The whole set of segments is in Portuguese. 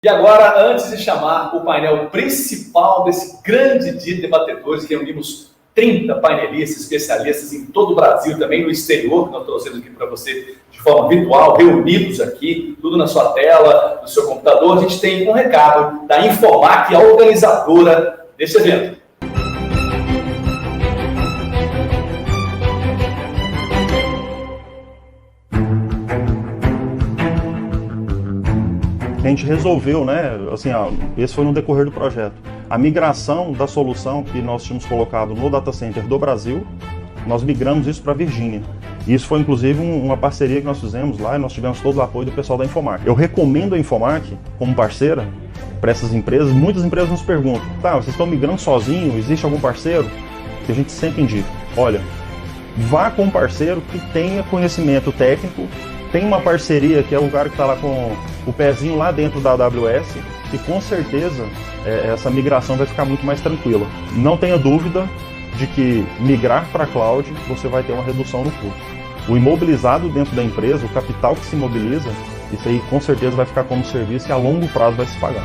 E agora, antes de chamar o painel principal desse grande dia de debatedores, que reunimos 30 painelistas, especialistas em todo o Brasil, também no exterior, que nós trouxemos aqui para você de forma virtual, reunidos aqui, tudo na sua tela, no seu computador. A gente tem um recado da Infomac, a organizadora desse evento. A gente resolveu, né, assim, esse foi no decorrer do projeto, a migração da solução que nós tínhamos colocado no data center do Brasil, nós migramos isso para a Virgínia. Isso foi, inclusive, uma parceria que nós fizemos lá e nós tivemos todo o apoio do pessoal da Infomac. Eu recomendo a Infomac como parceira para essas empresas. Muitas empresas nos perguntam, tá, vocês estão migrando sozinho, existe algum parceiro? Que a gente sempre indica, olha, vá com um parceiro que tenha conhecimento técnico, tem uma parceria que é o cara que está lá com o pezinho lá dentro da AWS e com certeza essa migração vai ficar muito mais tranquila. Não tenha dúvida de que migrar para a cloud você vai ter uma redução no custo. O imobilizado dentro da empresa, o capital que se imobiliza, isso aí com certeza vai ficar como serviço e a longo prazo vai se pagar.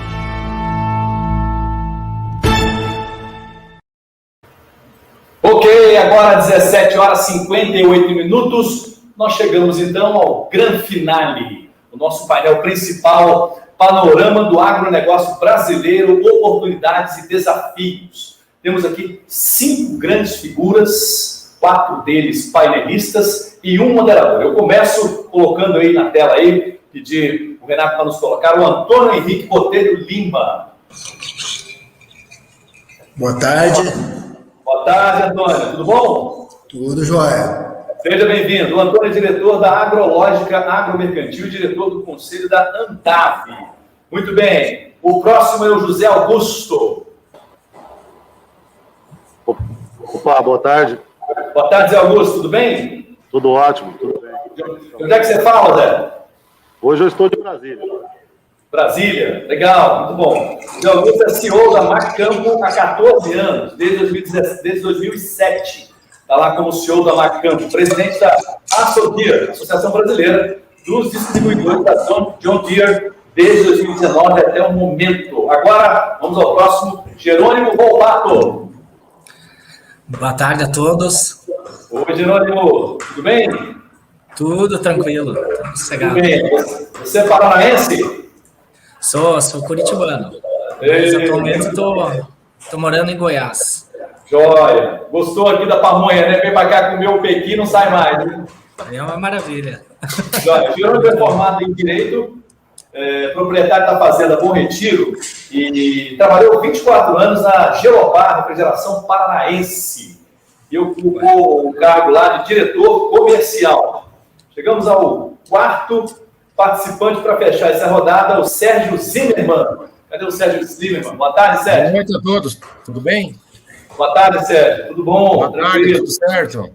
Ok, agora 17 horas e 58 minutos, nós chegamos então ao grande finale, o nosso painel principal, panorama do agronegócio brasileiro, oportunidades e desafios. Temos aqui 5 grandes figuras, 4 deles painelistas e um moderador. Eu começo colocando aí na tela, aí, pedir o Renato para nos colocar, o Antônio Henrique Botelho Lima. Boa tarde. Boa tarde, Antônio. Tudo bom? Tudo jóia. Seja bem-vindo. O Antônio é diretor da Agrológica Agromercantil e diretor do Conselho da ANTAV. Muito bem. O próximo é o José Augusto. Opa, boa tarde. Boa tarde, Zé Augusto. Tudo bem? Tudo ótimo, tudo bem. De onde é que você fala, Zé? Hoje eu estou de Brasília. Brasília. Legal, muito bom. Zé Augusto é CEO da Macampo há 14 anos, desde 2007. Está lá como CEO da Macampo, presidente da ASODIR, Associação Brasileira dos Distribuidores da John Deere, desde 2019 até o momento. Agora, vamos ao próximo, Jerônimo Volpato. Boa tarde a todos. Oi, Jerônimo, tudo bem? Tudo tranquilo, sossegado. Tudo bem. Você é paranaense? Sou curitibano. Mas atualmente estou morando em Goiás. Joia. Gostou aqui da pamonha, né? Vem pra cá comer o pequi e não sai mais, né? É uma maravilha. Joia. Jerônimo é formado em Direito, proprietário da Fazenda Bom Retiro e trabalhou 24 anos na Geopar, Refrigeração Paranaense. E ocupou o cargo lá de diretor comercial. Chegamos ao quarto participante para fechar essa rodada, o Sérgio Zimmermann. Cadê o Sérgio Zimmermann? Boa tarde, Sérgio. Boa noite a todos. Tudo bem? Boa tarde, Sérgio. Tudo bom? Boa tarde, tudo certo?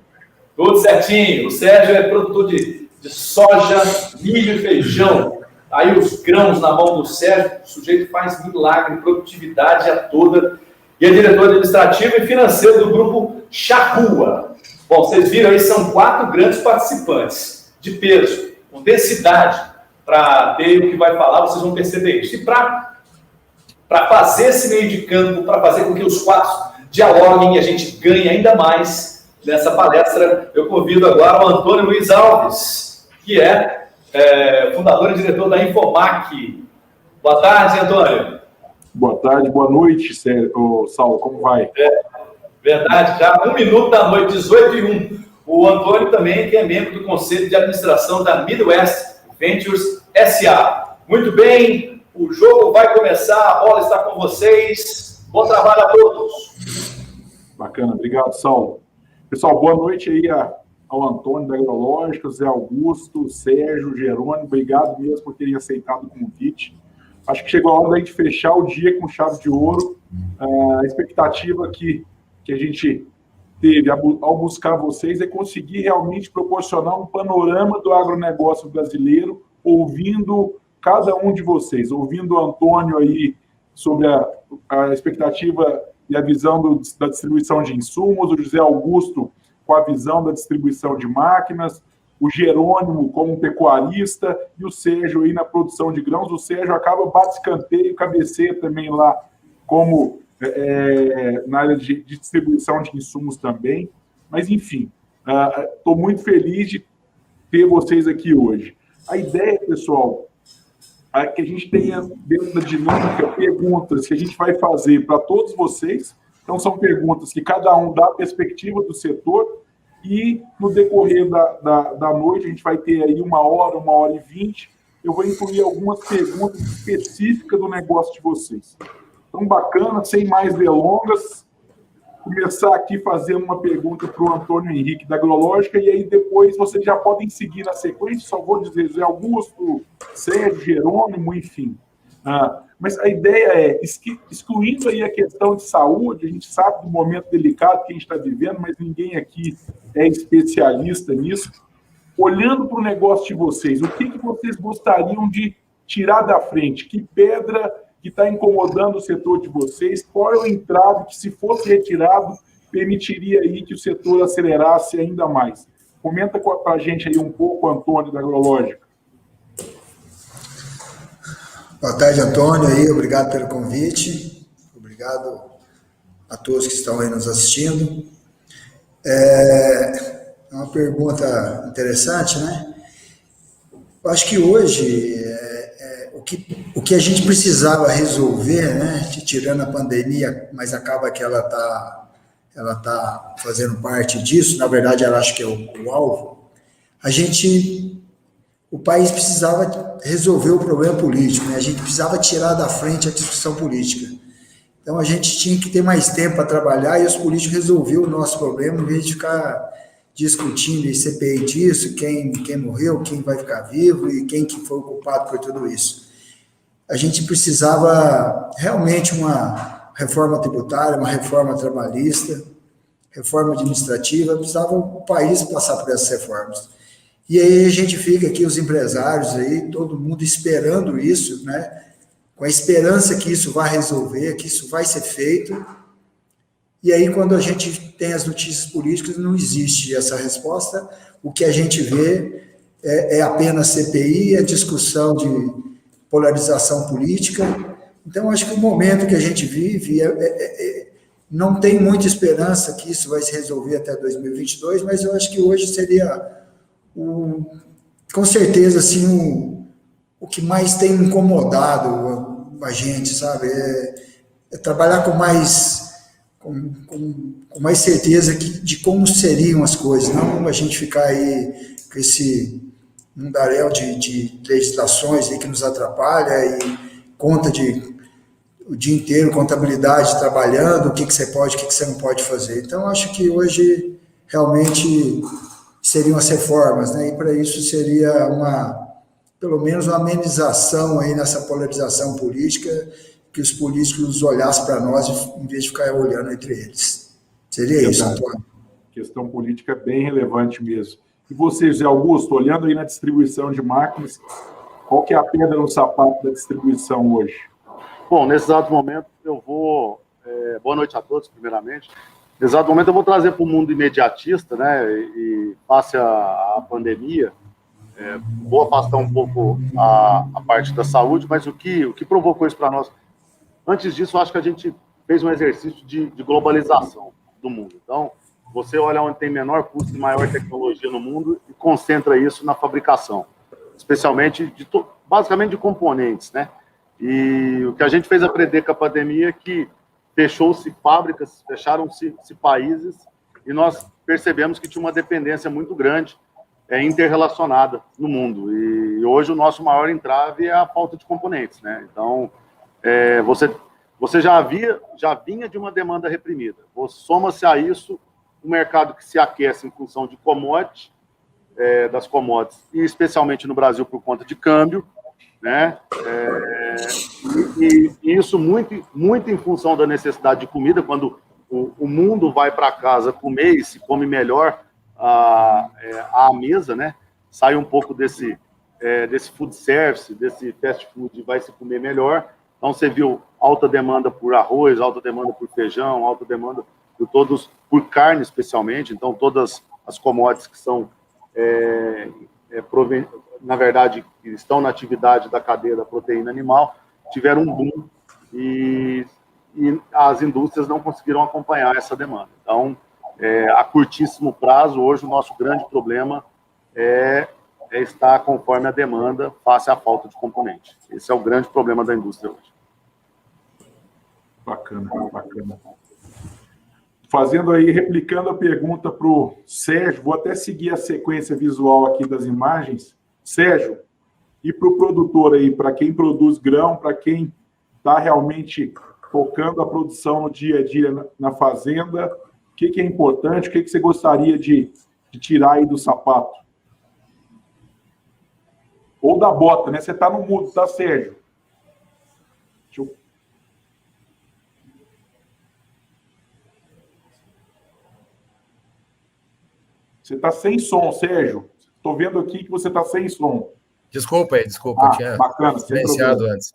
Tudo certinho. O Sérgio é produtor de soja, milho e feijão. Aí os grãos na mão do Sérgio, o sujeito faz milagre, produtividade a toda. E é diretor administrativo e financeiro do grupo Charrua. Bom, vocês viram aí, são 4 grandes participantes de peso, com densidade, para ter o que vai falar, vocês vão perceber isso. E para fazer esse meio de campo, para fazer com que os 4 dialoguem e a gente ganhe ainda mais nessa palestra, eu convido agora o Antônio Luiz Alves, que é fundador e diretor da Infomac. Boa tarde, Antônio. Boa tarde, boa noite, Saulo, como vai? Verdade, já 1 minuto da noite, 18h01. O Antônio também, que é membro do Conselho de Administração da Midwest Ventures S.A. Muito bem, o jogo vai começar, a bola está com vocês. Bom trabalho a todos. Bacana, obrigado, Saulo. Pessoal, boa noite aí ao Antônio da Agrológica, Zé Augusto, Sérgio, Jerônimo, obrigado mesmo por terem aceitado o convite. Acho que chegou a hora da gente fechar o dia com chave de ouro. A expectativa que a gente teve ao buscar vocês é conseguir realmente proporcionar um panorama do agronegócio brasileiro, ouvindo cada um de vocês, ouvindo o Antônio aí sobre a expectativa e a visão da distribuição de insumos, o José Augusto com a visão da distribuição de máquinas, o Jerônimo como pecuarista e o Sérgio aí na produção de grãos. O Sérgio acaba bate-escanteio, cabeceia também lá como na área de distribuição de insumos também. Mas, enfim, estou muito feliz de ter vocês aqui hoje. A ideia, pessoal, é que a gente tenha, dentro da dinâmica, perguntas que a gente vai fazer para todos vocês. Então, são perguntas que cada um dá a perspectiva do setor e, no decorrer da noite, a gente vai ter aí 1 hora e 20. Eu vou incluir algumas perguntas específicas do negócio de vocês. Então, bacana, sem mais delongas, começar aqui fazendo uma pergunta para o Antônio Henrique da Agrológica, e aí depois vocês já podem seguir na sequência, só vou dizer Zé Augusto, Sérgio, Jerônimo, enfim. Mas a ideia é, excluindo aí a questão de saúde, a gente sabe do momento delicado que a gente está vivendo, mas ninguém aqui é especialista nisso. Olhando para o negócio de vocês, o que vocês gostariam de tirar da frente? Que pedra que está incomodando o setor de vocês? Qual é o entrave que, se fosse retirado, permitiria aí que o setor acelerasse ainda mais? Comenta para a gente aí um pouco, Antônio, da Agrológica. Boa tarde, Antônio, aí, obrigado pelo convite, obrigado a todos que estão aí nos assistindo. É uma pergunta interessante, né? Eu acho que hoje o que a gente precisava resolver, né, tirando a pandemia, mas acaba que ela tá fazendo parte disso, na verdade ela acho que é o alvo, o país precisava resolver o problema político, né? A gente precisava tirar da frente a discussão política. Então, a gente tinha que ter mais tempo para trabalhar e os políticos resolveram o nosso problema, em vez de ficar discutindo em CPI disso, quem morreu, quem vai ficar vivo e quem que foi o culpado por tudo isso. A gente precisava realmente uma reforma tributária, uma reforma trabalhista, reforma administrativa, precisava o país passar por essas reformas. E aí a gente fica aqui, os empresários aí, todo mundo esperando isso, né? Com a esperança que isso vai resolver, que isso vai ser feito. E aí, quando a gente tem as notícias políticas, não existe essa resposta. O que a gente vê é apenas CPI, a discussão de polarização política. Então, acho que o momento que a gente vive não tem muita esperança que isso vai se resolver até 2022, mas eu acho que hoje seria com certeza, assim, o que mais tem incomodado a gente, sabe? É trabalhar com mais certeza de como seriam as coisas, não a gente ficar aí com esse mundaréu de legislações aí que nos atrapalha e conta o dia inteiro, contabilidade trabalhando, o que você pode, o que você não pode fazer. Então, acho que hoje, realmente, seriam as reformas, né? E para isso seria pelo menos uma amenização aí nessa polarização política, que os políticos olhassem para nós em vez de ficar olhando entre eles. Seria isso, Antônio. Questão política bem relevante mesmo. E você, Zé Augusto, olhando aí na distribuição de máquinas, qual que é a pedra no sapato da distribuição hoje? Bom, nesse exato momento eu vou... boa noite a todos, primeiramente. Nesse exato momento eu vou trazer para o mundo imediatista, né, e passe a pandemia, vou afastar um pouco a parte da saúde, mas o que provocou isso para nós? Antes disso, eu acho que a gente fez um exercício de globalização do mundo. Então, você olha onde tem menor custo e maior tecnologia no mundo e concentra isso na fabricação, especialmente, basicamente de componentes, né? E o que a gente fez aprender com a pandemia é que fechou-se fábricas, fecharam-se países e nós percebemos que tinha uma dependência muito grande interrelacionada no mundo. E hoje o nosso maior entrave é a falta de componentes, né? Então, você já vinha de uma demanda reprimida. Soma-se a isso um mercado que se aquece em função de commodities, das commodities, e especialmente no Brasil por conta de câmbio, né? E isso muito em função da necessidade de comida. Quando o mundo vai para casa comer e se come melhor à mesa, né? Sai um pouco desse food service, desse fast food, e vai se comer melhor. Então você viu alta demanda por arroz, alta demanda por feijão, alta demanda por carne especialmente. Então todas as commodities que são na verdade, estão na atividade da cadeia da proteína animal, tiveram um boom e as indústrias não conseguiram acompanhar essa demanda. Então, a curtíssimo prazo, hoje o nosso grande problema é estar conforme a demanda face à falta de componente. Esse é o grande problema da indústria hoje. Bacana, bacana. Fazendo aí, replicando a pergunta para o Sérgio, vou até seguir a sequência visual aqui das imagens. Sérgio, e para o produtor aí, para quem produz grão, para quem está realmente focando a produção no dia a dia na fazenda, o que é importante, o que você gostaria de tirar aí do sapato? Ou da bota, né? Você está no mudo, tá, Sérgio? Você está sem som, Sérgio. Estou vendo aqui que você está sem som. Desculpa, eu tinha silenciado antes.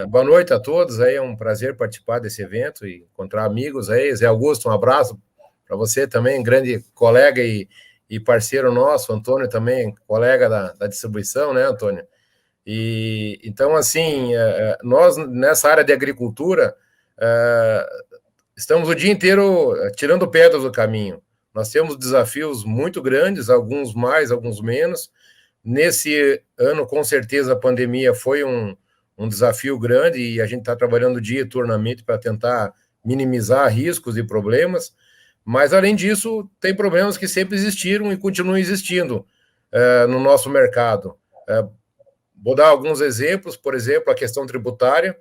Boa noite a todos, aí é um prazer participar desse evento e encontrar amigos aí. Zé Augusto, um abraço para você também, grande colega e parceiro nosso, Antônio também, colega da distribuição, né, Antônio? E então, assim, nós nessa área de agricultura estamos o dia inteiro tirando pedras do caminho. Nós temos desafios muito grandes, alguns mais, alguns menos. Nesse ano, com certeza, a pandemia foi um desafio grande e a gente está trabalhando diuturnamente para tentar minimizar riscos e problemas. Mas, além disso, tem problemas que sempre existiram e continuam existindo no nosso mercado. Vou dar alguns exemplos, por exemplo, a questão tributária.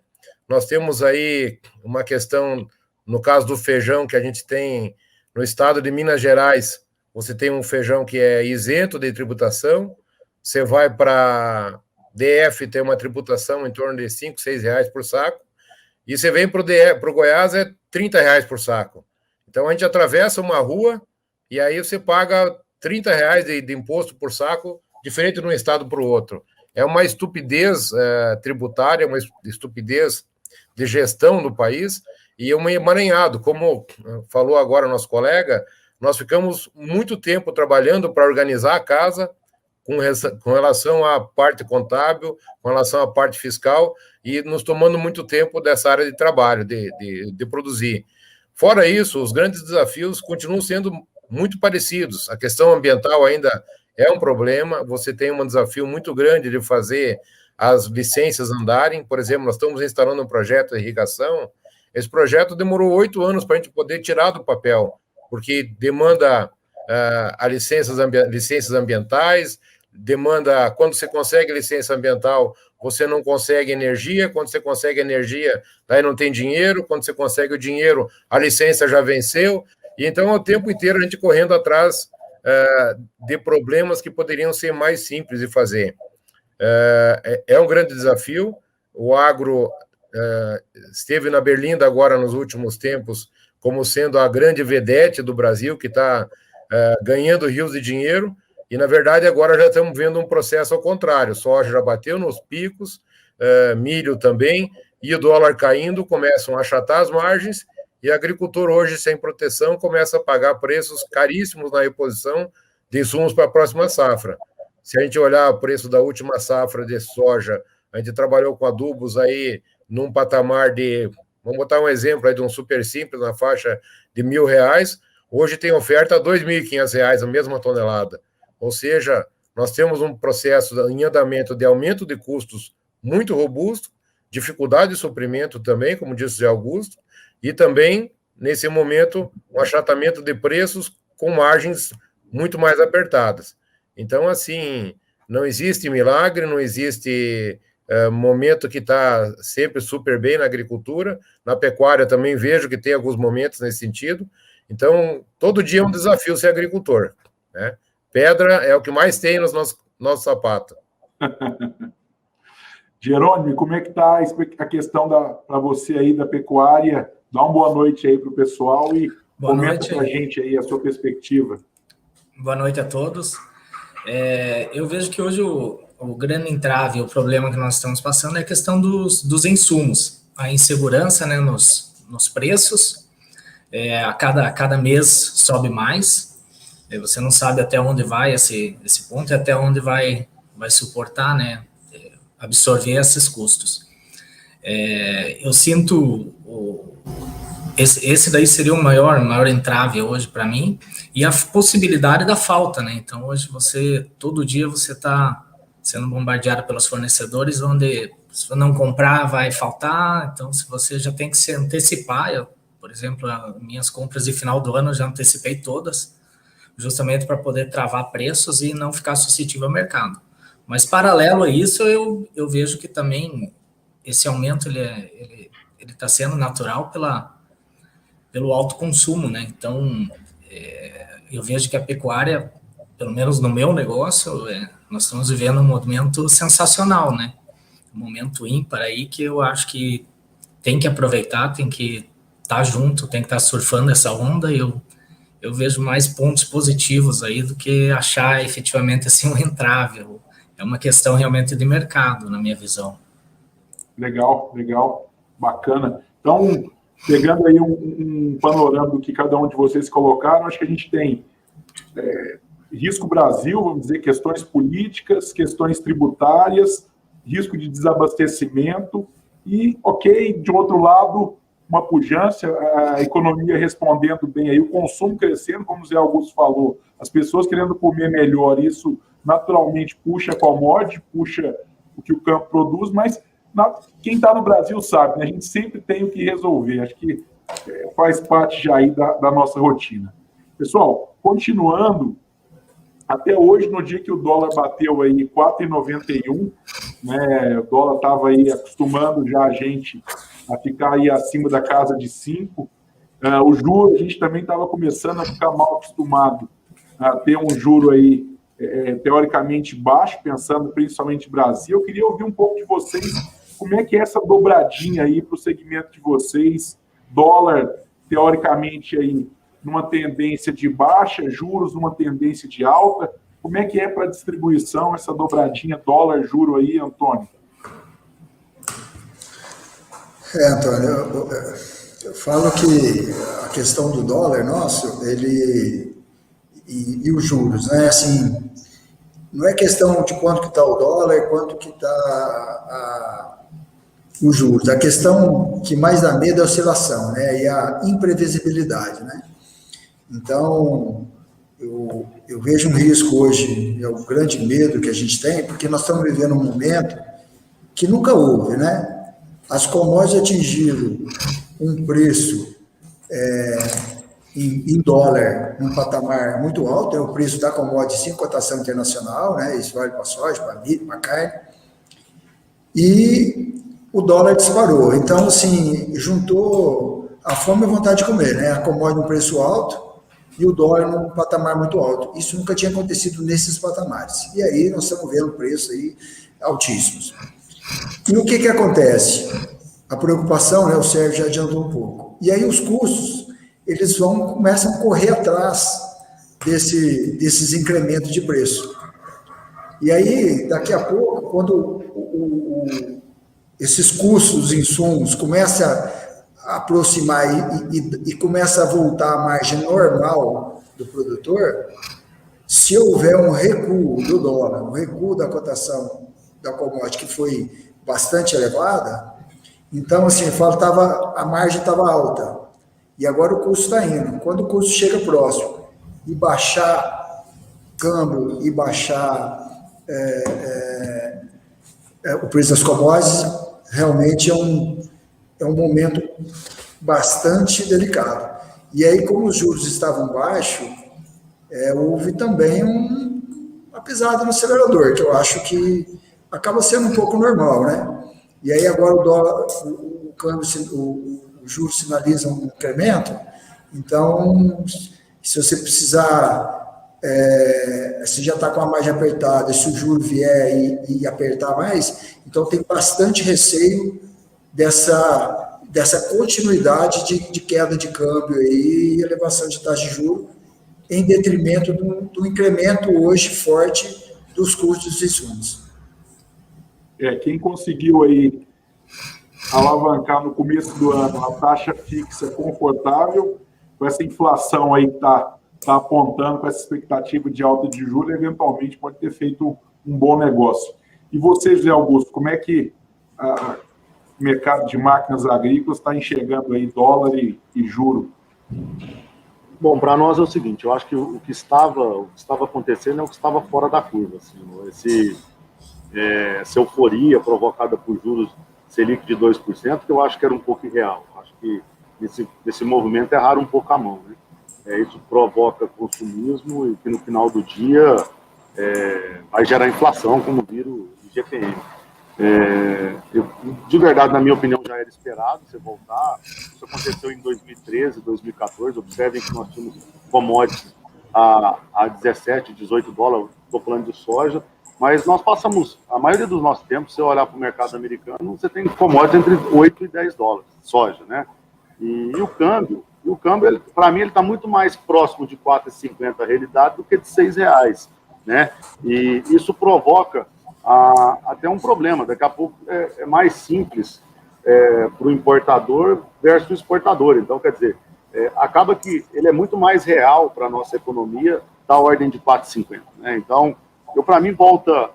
Nós temos aí uma questão, no caso do feijão, que a gente tem no estado de Minas Gerais, você tem um feijão que é isento de tributação, você vai para DF, tem uma tributação em torno de R$ 5, R$ 6 por saco, e você vem para o Goiás, é R$ 30 por saco. Então, a gente atravessa uma rua e aí você paga R$ 30 de imposto por saco, diferente de um estado para o outro. É uma estupidez tributária, uma estupidez de gestão do país e um emaranhado. Como falou agora o nosso colega, nós ficamos muito tempo trabalhando para organizar a casa com relação à parte contábil, com relação à parte fiscal e nos tomando muito tempo dessa área de trabalho, de produzir. Fora isso, os grandes desafios continuam sendo muito parecidos. A questão ambiental ainda é um problema, você tem um desafio muito grande de fazer as licenças andarem. Por exemplo, nós estamos instalando um projeto de irrigação, esse projeto demorou 8 anos para a gente poder tirar do papel, porque demanda licenças ambientais, demanda, quando você consegue licença ambiental, você não consegue energia, quando você consegue energia, daí não tem dinheiro, quando você consegue o dinheiro, a licença já venceu, e então é o tempo inteiro a gente correndo atrás de problemas que poderiam ser mais simples de fazer. É um grande desafio, o agro esteve na Berlinda agora nos últimos tempos como sendo a grande vedete do Brasil, que está ganhando rios de dinheiro, e na verdade agora já estamos vendo um processo ao contrário, soja já bateu nos picos, milho também, e o dólar caindo, começam a achatar as margens, e o agricultor hoje sem proteção começa a pagar preços caríssimos na reposição de insumos para a próxima safra. Se a gente olhar o preço da última safra de soja, a gente trabalhou com adubos aí num patamar de, vamos botar um exemplo aí de um super simples na faixa de R$ 1.000, hoje tem oferta a R$ 2.500 a mesma tonelada. Ou seja, nós temos um processo em andamento de aumento de custos muito robusto, dificuldade de suprimento também, como disse o Zé Augusto, e também, nesse momento, um achatamento de preços com margens muito mais apertadas. Então, assim, não existe milagre, não existe momento que está sempre super bem na agricultura, na pecuária também vejo que tem alguns momentos nesse sentido. Então, todo dia é um desafio ser agricultor, né? Pedra é o que mais tem nos nossos sapatos. Jerônimo, como é que está a questão para você aí da pecuária? Dá uma boa noite aí para o pessoal e comenta para a gente aí a sua perspectiva. Boa noite a todos. Eu vejo que hoje o grande entrave, o problema que nós estamos passando é a questão dos insumos, a insegurança, né, nos preços, a cada mês sobe mais, Você não sabe até onde vai esse ponto e até onde vai suportar, né, absorver esses custos. Eu sinto esse daí seria o maior entrave hoje para mim, e a possibilidade da falta, né? Então hoje todo dia você está sendo bombardeado pelos fornecedores, onde se não comprar vai faltar, então se você já tem que se antecipar, por exemplo, as minhas compras de final do ano eu já antecipei todas, justamente para poder travar preços e não ficar suscetível ao mercado. Mas paralelo a isso, eu vejo que também esse aumento ele está sendo natural pelo alto consumo, né? Então, eu vejo que a pecuária, pelo menos no meu negócio, nós estamos vivendo um momento sensacional, né? Um momento ímpar aí que eu acho que tem que aproveitar, tem que estar junto, tem que estar surfando essa onda, e eu vejo mais pontos positivos aí do que achar efetivamente assim um entrave. É uma questão realmente de mercado, na minha visão. Legal, bacana. Então, pegando aí um panorama do que cada um de vocês colocaram, acho que a gente tem risco Brasil, vamos dizer, questões políticas, questões tributárias, risco de desabastecimento e, ok, de outro lado, uma pujança, a economia respondendo bem aí, o consumo crescendo, como o Zé Augusto falou, as pessoas querendo comer melhor, isso naturalmente puxa a commodity, puxa o que o campo produz, mas quem está no Brasil sabe, né? A gente sempre tem o que resolver, acho que faz parte já aí da nossa rotina. Pessoal, continuando, até hoje, no dia que o dólar bateu aí 4,91, né, o dólar estava aí acostumando já a gente a ficar aí acima da casa de 5. O juro, a gente também estava começando a ficar mal acostumado a ter um juro aí teoricamente baixo, pensando principalmente no Brasil. Eu queria ouvir um pouco de vocês, como é que é essa dobradinha aí para o segmento de vocês, dólar teoricamente aí numa tendência de baixa, juros numa tendência de alta. Como é que é para a distribuição essa dobradinha dólar-juro aí, Antônio? Antônio, eu falo que a questão do dólar nosso, e os juros, né? Assim, não é questão de quanto que está o dólar, quanto que está os juros. A questão que mais dá medo é a oscilação, né? E a imprevisibilidade, né? Então, eu vejo um risco hoje, é o grande medo que a gente tem, porque nós estamos vivendo um momento que nunca houve, né? As commodities atingiram um preço em dólar, num patamar muito alto, é o preço da commodity sem cotação internacional, né? Isso vale para soja, para milho, para carne, e o dólar disparou. Então, assim, juntou a fome e a vontade de comer, né? A commodity num preço alto e o dólar num patamar muito alto. Isso nunca tinha acontecido nesses patamares. E aí nós estamos vendo preços aí altíssimos. E o que acontece? A preocupação, né, o Sérgio já adiantou um pouco. E aí os custos, eles começam a correr atrás desses incrementos de preço. E aí, daqui a pouco, quando esses custos, os insumos, começam a aproximar e começa a voltar à margem normal do produtor, se houver um recuo do dólar, um recuo da cotação da commodity, que foi bastante elevada, então, assim, a margem estava alta, e agora o custo está indo. Quando o custo chega próximo e baixar câmbio e baixar o preço das commodities, realmente é um momento bastante delicado. E aí, como os juros estavam baixos, houve também uma pisada no acelerador, que eu acho que acaba sendo um pouco normal, né? E aí agora o dólar, o câmbio, o juros sinaliza um incremento. Então, se você precisar, se já está com a margem apertada, se o juro vier e apertar mais, então tem bastante receio dessa continuidade de queda de câmbio e elevação de taxa de juros, em detrimento do incremento hoje forte dos custos dos insumos. Quem conseguiu aí alavancar no começo do ano a taxa fixa confortável, com essa inflação aí que está está apontando com essa expectativa de alta de juros, eventualmente pode ter feito um bom negócio. E você, José Augusto, como é que o mercado de máquinas agrícolas está enxergando aí dólar e juro? Bom, para nós é o seguinte, eu acho que o que estava acontecendo é o que estava fora da curva. Assim, essa euforia provocada por juros Selic de 2%, que eu acho que era um pouco irreal. Acho que nesse movimento erraram um pouco a mão, né? Isso provoca consumismo e que no final do dia vai gerar inflação, como vira o IGPM. De verdade, na minha opinião, já era esperado você voltar. Isso aconteceu em 2013, 2014. Observem que nós tínhamos commodities a 17, 18 dólares, estou falando de soja, mas nós passamos, a maioria dos nossos tempos, se você olhar para o mercado americano, você tem commodities entre 8 e 10 dólares, soja, né? E o câmbio, para mim, ele está muito mais próximo de 4,50 a realidade do que de R$6, né? E isso provoca até um problema. Daqui a pouco é mais simples para o importador versus o exportador. Então, quer dizer, acaba que ele é muito mais real para a nossa economia da ordem de 4,50, né? Então, para mim, volta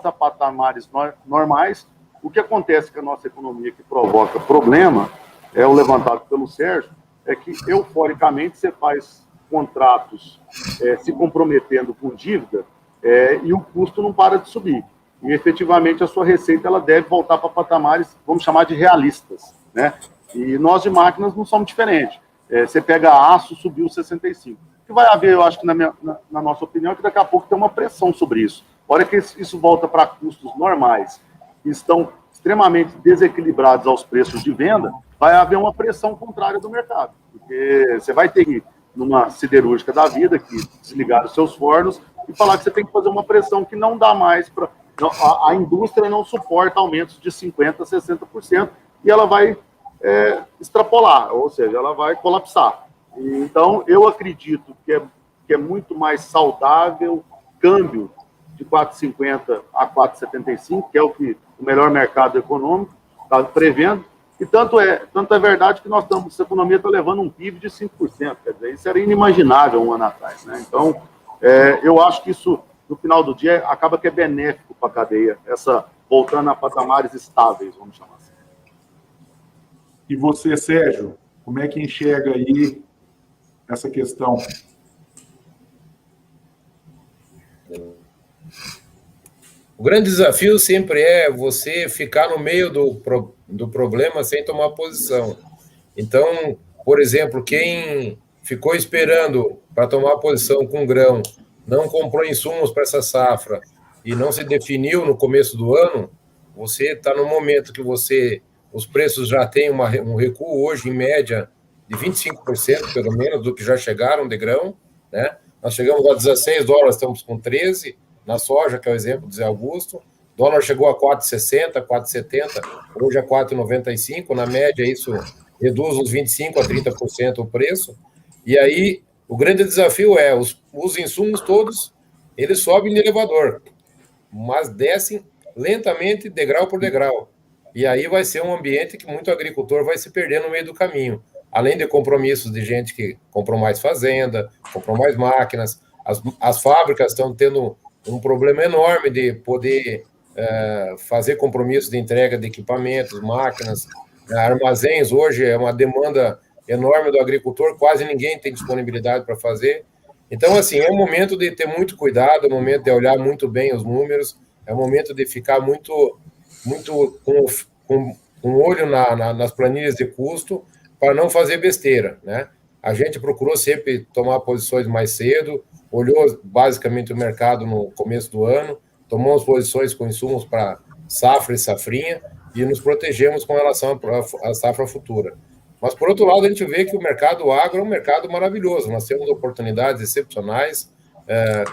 a patamares normais. O que acontece com a nossa economia que provoca problema, o levantado pelo Sérgio, é que, euforicamente, você faz contratos se comprometendo com dívida e o custo não para de subir. E, efetivamente, a sua receita ela deve voltar para patamares, vamos chamar de realistas, né? E nós, de máquinas, não somos diferentes. Você pega aço, subiu 65. O que vai haver, eu acho que, na nossa opinião, é que daqui a pouco tem uma pressão sobre isso. A hora que isso volta para custos normais, que estão extremamente desequilibrados aos preços de venda, vai haver uma pressão contrária do mercado. Porque você vai ter que ir numa siderúrgica da vida, que desligar os seus fornos, e falar que você tem que fazer uma pressão que não dá mais para... A indústria não suporta aumentos de 50%, 60%, e ela vai extrapolar, ou seja, ela vai colapsar. Então, eu acredito que é muito mais saudável câmbio de 4,50 a 4,75, que é o melhor mercado econômico está prevendo, e tanto é verdade que essa economia está levando um PIB de 5%, quer dizer, isso era inimaginável um ano atrás, né? Então, eu acho que isso, no final do dia, acaba que é benéfico para a cadeia, voltando a patamares estáveis, vamos chamar assim. E você, Sérgio, como é que enxerga aí essa questão? O grande desafio sempre é você ficar no meio do problema sem tomar posição. Então, por exemplo, quem ficou esperando para tomar posição com grão, não comprou insumos para essa safra e não se definiu no começo do ano, você está no momento que os preços já têm um recuo hoje, em média, de 25%, pelo menos, do que já chegaram de grão, né? Nós chegamos a 16 dólares, estamos com 13, na soja, que é o exemplo do Zé Augusto. O dólar chegou a 4,60, 4,70, hoje é 4,95. Na média, isso reduz uns 25% a 30% o preço. E aí, o grande desafio os insumos todos, eles sobem de elevador, mas descem lentamente, degrau por degrau. E aí vai ser um ambiente que muito agricultor vai se perder no meio do caminho. Além de compromissos de gente que comprou mais fazenda, comprou mais máquinas, as fábricas estão tendo um problema enorme de poder fazer compromissos de entrega de equipamentos, máquinas, armazéns. Hoje é uma demanda enorme do agricultor, quase ninguém tem disponibilidade para fazer. Então, assim, é um momento de ter muito cuidado, é um momento de olhar muito bem os números, é um momento de ficar muito com olho nas planilhas de custo para não fazer besteira, né? A gente procurou sempre tomar posições mais cedo, olhou basicamente o mercado no começo do ano, tomou as posições com insumos para safra e safrinha e nos protegemos com relação à safra futura. Mas, por outro lado, a gente vê que o mercado agro é um mercado maravilhoso. Nós temos oportunidades excepcionais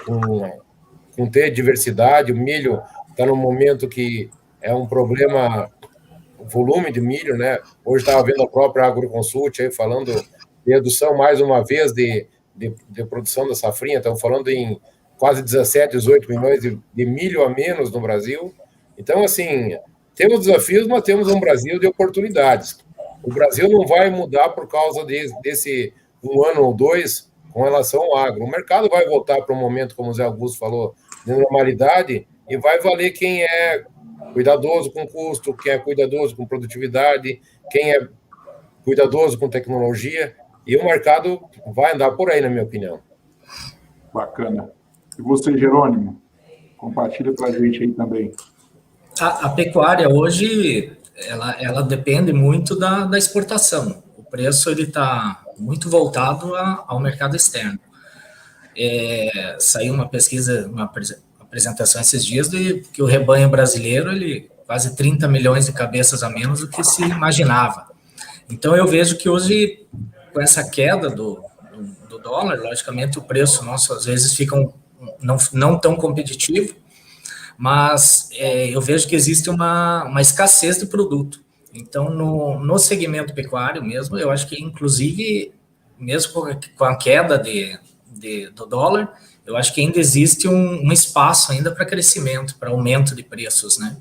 com ter diversidade. O milho está num momento que é um problema, o volume de milho, né? Hoje estava vendo a própria AgroConsult aí falando de redução, mais uma vez, de produção da safrinha. Estamos falando em quase 17, 18 milhões de milho a menos no Brasil. Então, assim, temos desafios, mas temos um Brasil de oportunidades. O Brasil não vai mudar por causa desse um ano ou dois com relação ao agro. O mercado vai voltar para um momento, como o Zé Augusto falou, de normalidade, e vai valer quem é cuidadoso com custo, quem é cuidadoso com produtividade, quem é cuidadoso com tecnologia, e o mercado vai andar por aí, na minha opinião. Bacana. E você, Jerônimo? Compartilha para a gente aí também. A pecuária hoje, ela depende muito da exportação. O preço está muito voltado ao mercado externo. Saiu uma pesquisa, uma apresentação esses dias de que o rebanho brasileiro, quase 30 milhões de cabeças a menos do que se imaginava. Então, eu vejo que hoje, com essa queda do dólar, logicamente, o preço nosso, às vezes, fica não tão competitivo, mas eu vejo que existe uma escassez de produto. Então, no segmento pecuário mesmo, eu acho que, inclusive, mesmo com a queda do dólar, eu acho que ainda existe um espaço ainda para crescimento, para aumento de preços, né?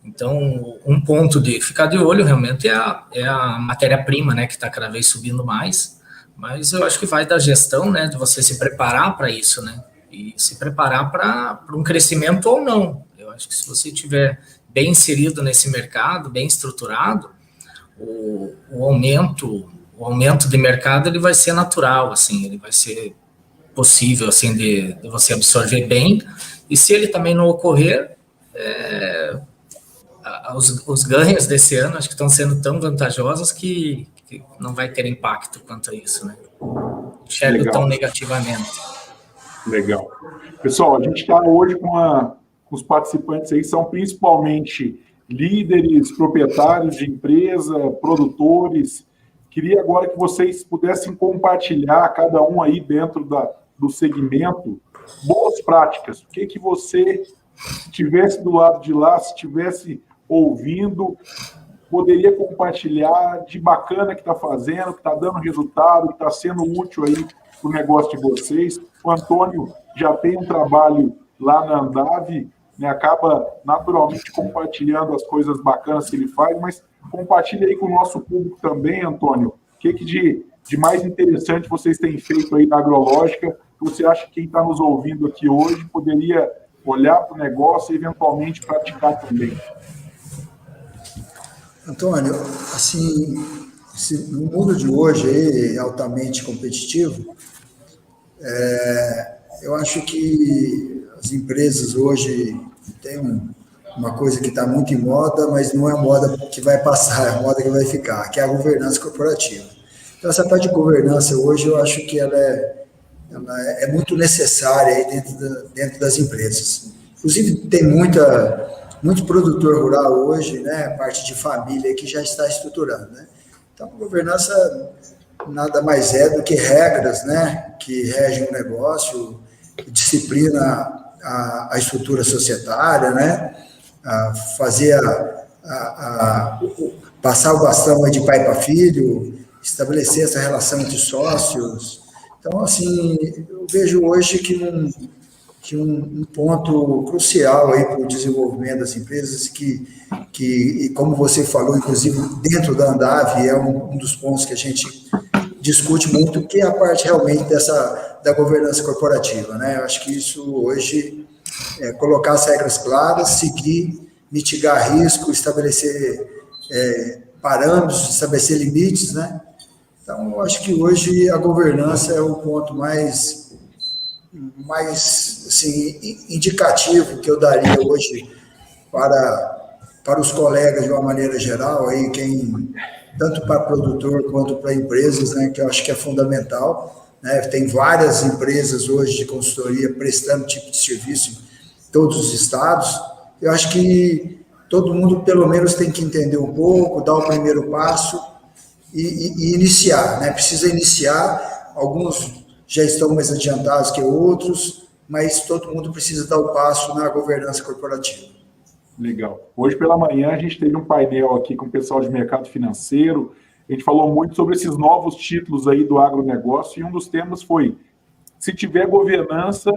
Então, um ponto de ficar de olho realmente é a matéria-prima, né, que está cada vez subindo mais, mas eu acho que vai da gestão, né, de você se preparar para isso, né, e se preparar para um crescimento ou não. Eu acho que se você estiver bem inserido nesse mercado, bem estruturado, o aumento de mercado ele vai ser natural, assim, ele vai ser possível, assim, de você absorver bem, e se ele também não ocorrer, os ganhos desse ano acho que estão sendo tão vantajosos que não vai ter impacto quanto a isso, né? Enxergo tão negativamente. Legal. Pessoal, a gente está hoje com os participantes aí, são principalmente líderes, proprietários de empresa, produtores. Queria agora que vocês pudessem compartilhar, cada um aí dentro do segmento, boas práticas. O que você, se estivesse do lado de lá, se estivesse ouvindo, poderia compartilhar de bacana que está fazendo, que está dando resultado, que está sendo útil aí para o negócio de vocês. O Antônio já tem um trabalho lá na Andave, né, acaba naturalmente compartilhando as coisas bacanas que ele faz, mas compartilha aí com o nosso público também, Antônio, o que de mais interessante vocês têm feito aí na Agrológica, que você acha que quem está nos ouvindo aqui hoje poderia olhar para o negócio e eventualmente praticar também. Antônio, assim, no mundo de hoje aí, altamente competitivo, eu acho que as empresas hoje têm uma coisa que está muito em moda, mas não é a moda que vai passar, é a moda que vai ficar, que é a governança corporativa. Então, essa parte de governança hoje, eu acho que ela é muito necessária aí dentro das empresas. Inclusive, tem muito produtor rural hoje, né, parte de família que já está estruturando, né? Então, a governança nada mais é do que regras, né, que regem o negócio, disciplina a estrutura societária, né, fazer passar o bastão de pai para filho, estabelecer essa relação entre sócios. Então, assim, eu vejo hoje que um ponto crucial aí para o desenvolvimento das empresas, que como você falou, inclusive dentro da Andave, é um dos pontos que a gente discute muito, que é a parte realmente da governança corporativa, né? Eu acho que isso hoje é colocar as regras claras, seguir, mitigar risco, estabelecer parâmetros, estabelecer limites, né? Então, eu acho que hoje a governança é o ponto mais assim, indicativo que eu daria hoje para os colegas de uma maneira geral, aí tanto para produtor quanto para empresas, né, que eu acho que é fundamental, né? Tem várias empresas hoje de consultoria prestando tipo de serviço em todos os estados. Eu acho que todo mundo pelo menos tem que entender um pouco, dar o primeiro passo e iniciar, né? Precisa iniciar, alguns já estão mais adiantados que outros, mas todo mundo precisa dar o passo na governança corporativa. Legal. Hoje pela manhã a gente teve um painel aqui com o pessoal de mercado financeiro, a gente falou muito sobre esses novos títulos aí do agronegócio, e um dos temas foi, se tiver governança,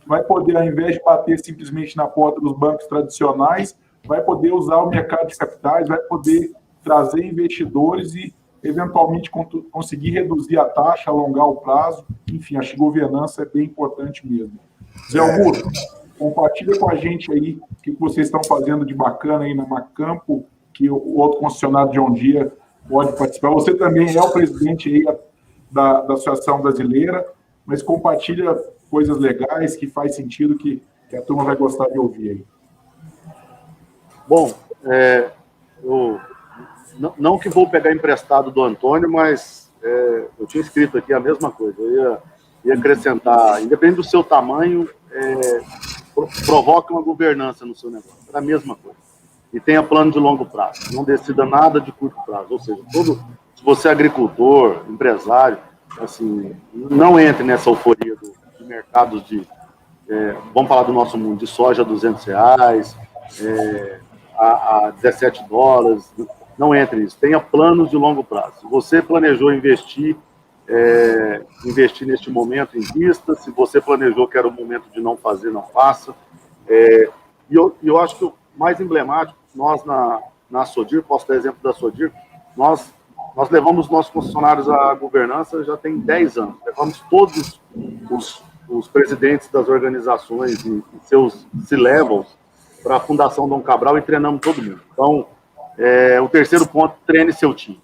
vai poder, ao invés de bater simplesmente na porta dos bancos tradicionais, vai poder usar o mercado de capitais, vai poder trazer investidores e eventualmente conseguir reduzir a taxa, alongar o prazo. Enfim, acho que governança é bem importante mesmo. Zé Augusto, compartilha com a gente aí o que vocês estão fazendo de bacana aí na Macampo, que o outro concessionário de John Deere pode participar. Você também é o presidente aí da Associação Brasileira, mas compartilha coisas legais que faz sentido, que a turma vai gostar de ouvir aí. Bom, eu não que vou pegar emprestado do Antônio, mas eu tinha escrito aqui a mesma coisa. Eu ia acrescentar, independente do seu tamanho, provoque uma governança no seu negócio. É a mesma coisa. E tenha plano de longo prazo. Não decida nada de curto prazo. Ou seja, se você é agricultor, empresário, assim, não entre nessa euforia de mercados vamos falar do nosso mundo, de soja a R$200, a $17. Não entre nisso. Tenha planos de longo prazo. Se você planejou investir neste momento, invista. Se você planejou que era o momento de não fazer, não faça. E eu acho que o mais emblemático, nós na Sodir, posso dar exemplo da Sodir, nós levamos nossos funcionários à governança já tem 10 anos. Levamos todos os presidentes das organizações e seus C-levels para a Fundação Dom Cabral e treinamos todo mundo. Então, o terceiro ponto, treine seu time.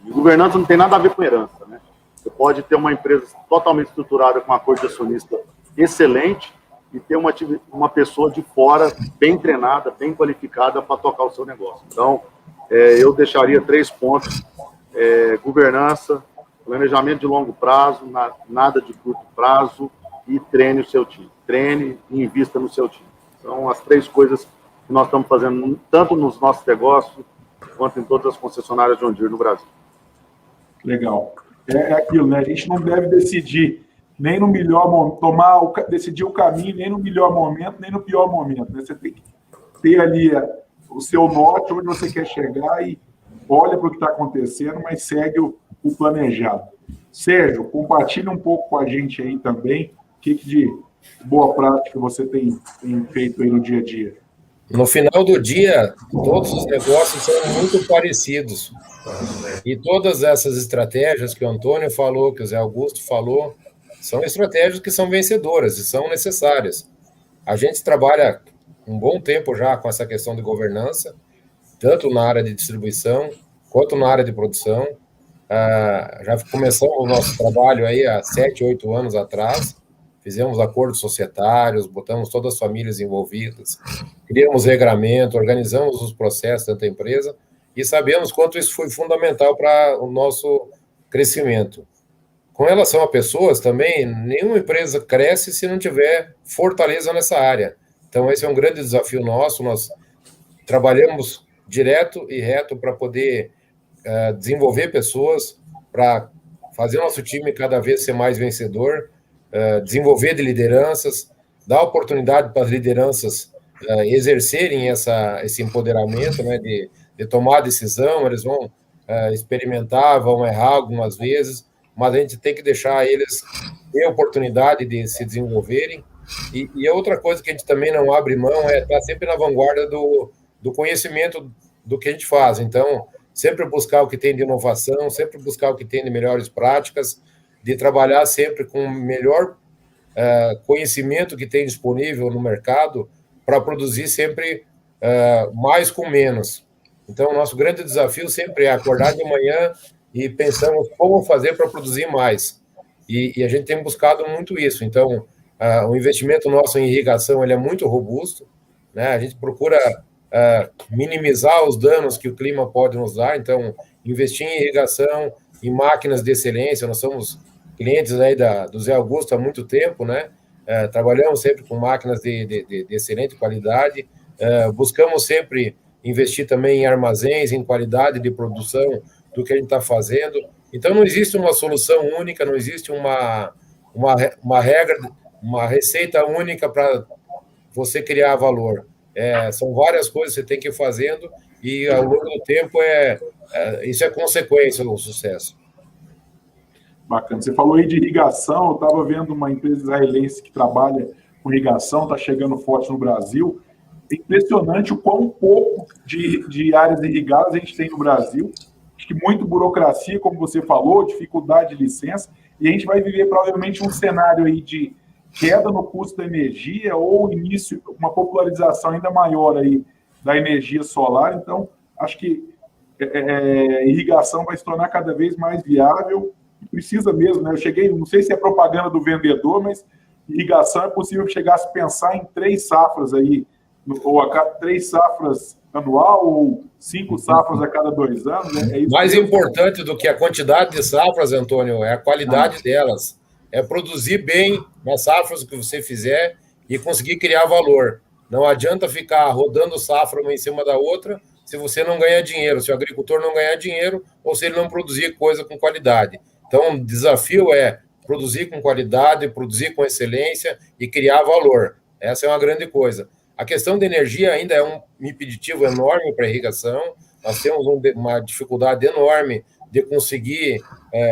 E governança não tem nada a ver com herança, né? Você pode ter uma empresa totalmente estruturada com um acordo de acionista excelente e ter uma pessoa de fora bem treinada, bem qualificada para tocar o seu negócio. Então, eu deixaria 3 pontos: governança, planejamento de longo prazo, nada de curto prazo, e treine o seu time. Treine e invista no seu time. São as 3 coisas que nós estamos fazendo, tanto nos nossos negócios, quanto em todas as concessionárias John Deere no Brasil. Legal. É aquilo, né? A gente não deve decidir nem no melhor momento, decidir o caminho nem no melhor momento, nem no pior momento, né? Você tem que ter ali o seu norte, onde você quer chegar, e olha para o que está acontecendo, mas segue o planejado. Sérgio, compartilha um pouco com a gente aí também o que de boa prática você tem feito aí no dia a dia. No final do dia, todos os negócios são muito parecidos. E todas essas estratégias que o Antônio falou, que o Zé Augusto falou, são estratégias que são vencedoras e são necessárias. A gente trabalha um bom tempo já com essa questão de governança, tanto na área de distribuição quanto na área de produção. Já começamos o nosso trabalho aí há 7, 8 anos atrás, fizemos acordos societários, botamos todas as famílias envolvidas, criamos regramento, organizamos os processos dentro da empresa e sabemos quanto isso foi fundamental para o nosso crescimento. Com relação a pessoas também, nenhuma empresa cresce se não tiver fortaleza nessa área. Então, esse é um grande desafio nosso. Nós trabalhamos direto e reto para poder desenvolver pessoas, para fazer o nosso time cada vez ser mais vencedor, desenvolver de lideranças, dar oportunidade para as lideranças exercerem esse empoderamento, né, de tomar decisão. Eles vão experimentar, vão errar algumas vezes, mas a gente tem que deixar eles ter a oportunidade de se desenvolverem. E a outra coisa que a gente também não abre mão é estar sempre na vanguarda do conhecimento do que a gente faz. Então, sempre buscar o que tem de inovação, sempre buscar o que tem de melhores práticas, de trabalhar sempre com o melhor conhecimento que tem disponível no mercado para produzir sempre mais com menos. Então, o nosso grande desafio sempre é acordar de manhã e pensamos como fazer para produzir mais. E a gente tem buscado muito isso. Então, o investimento nosso em irrigação ele é muito robusto, né? A gente procura minimizar os danos que o clima pode nos dar. Então, investir em irrigação, em máquinas de excelência. Nós somos clientes aí do Zé Augusto há muito tempo, né? Trabalhamos sempre com máquinas de excelente qualidade. Buscamos sempre investir também em armazéns, em qualidade de produção do que a gente está fazendo. Então, não existe uma solução única, não existe uma regra, uma receita única para você criar valor. São várias coisas que você tem que ir fazendo e, ao longo do tempo, isso é consequência do sucesso. Bacana. Você falou aí de irrigação, eu estava vendo uma empresa israelense que trabalha com irrigação, está chegando forte no Brasil. É impressionante o quão pouco de áreas irrigadas a gente tem no Brasil. Acho que muito burocracia, como você falou, dificuldade de licença, e a gente vai viver provavelmente um cenário aí de queda no custo da energia ou início, uma popularização ainda maior aí da energia solar. Então, acho que irrigação vai se tornar cada vez mais viável, e precisa mesmo, né? Eu cheguei, não sei se é propaganda do vendedor, mas irrigação é possível que chegasse a pensar em 3 safras aí, ou a cada 3 safras anual, ou 5 safras a cada 2 anos. Né? É isso. Mais importante do que a quantidade de safras, Antônio, é a qualidade delas. É produzir bem nas safras que você fizer e conseguir criar valor. Não adianta ficar rodando safra uma em cima da outra se você não ganhar dinheiro, se o agricultor não ganhar dinheiro ou se ele não produzir coisa com qualidade. Então, o desafio é produzir com qualidade, produzir com excelência e criar valor. Essa é uma grande coisa. A questão da energia ainda é um impeditivo enorme para a irrigação. Nós temos uma dificuldade enorme de conseguir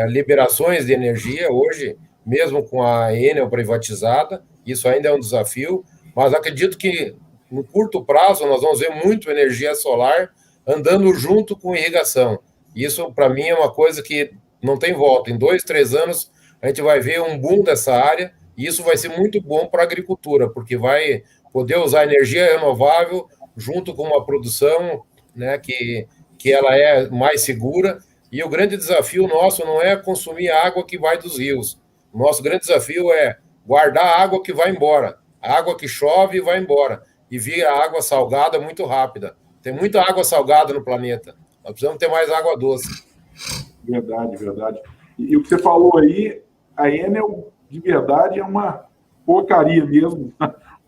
liberações de energia hoje, mesmo com a Enel privatizada. Isso ainda é um desafio, mas acredito que no curto prazo nós vamos ver muito energia solar andando junto com irrigação. Isso, para mim, é uma coisa que não tem volta. Em 2, 3 anos, a gente vai ver um boom dessa área, e isso vai ser muito bom para a agricultura, porque vai poder usar energia renovável junto com uma produção, né, que ela é mais segura. E o grande desafio nosso não é consumir a água que vai dos rios. O nosso grande desafio é guardar a água que vai embora. A água que chove e vai embora. E vira água salgada muito rápida. Tem muita água salgada no planeta. Nós precisamos ter mais água doce. Verdade, verdade. E o que você falou aí, a Enel, de verdade, é uma porcaria mesmo.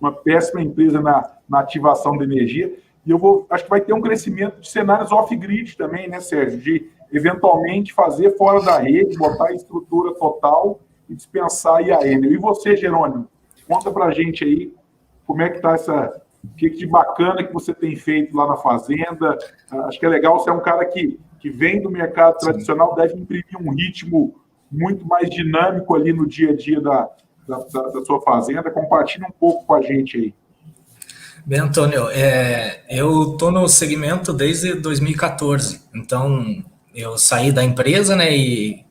Uma péssima empresa na ativação da energia. E acho que vai ter um crescimento de cenários off-grid também, né, Sérgio? De, eventualmente, fazer fora da rede, botar a estrutura total e dispensar aí a Enel. E você, Jerônimo, conta pra gente aí como é que tá o que de bacana que você tem feito lá na fazenda. Acho que é legal, você é um cara que vem do mercado tradicional, deve imprimir um ritmo muito mais dinâmico ali no dia a dia da sua fazenda. Compartilha um pouco com a gente aí. Bem, Antônio, eu estou no segmento desde 2014, então eu saí da empresa, né, e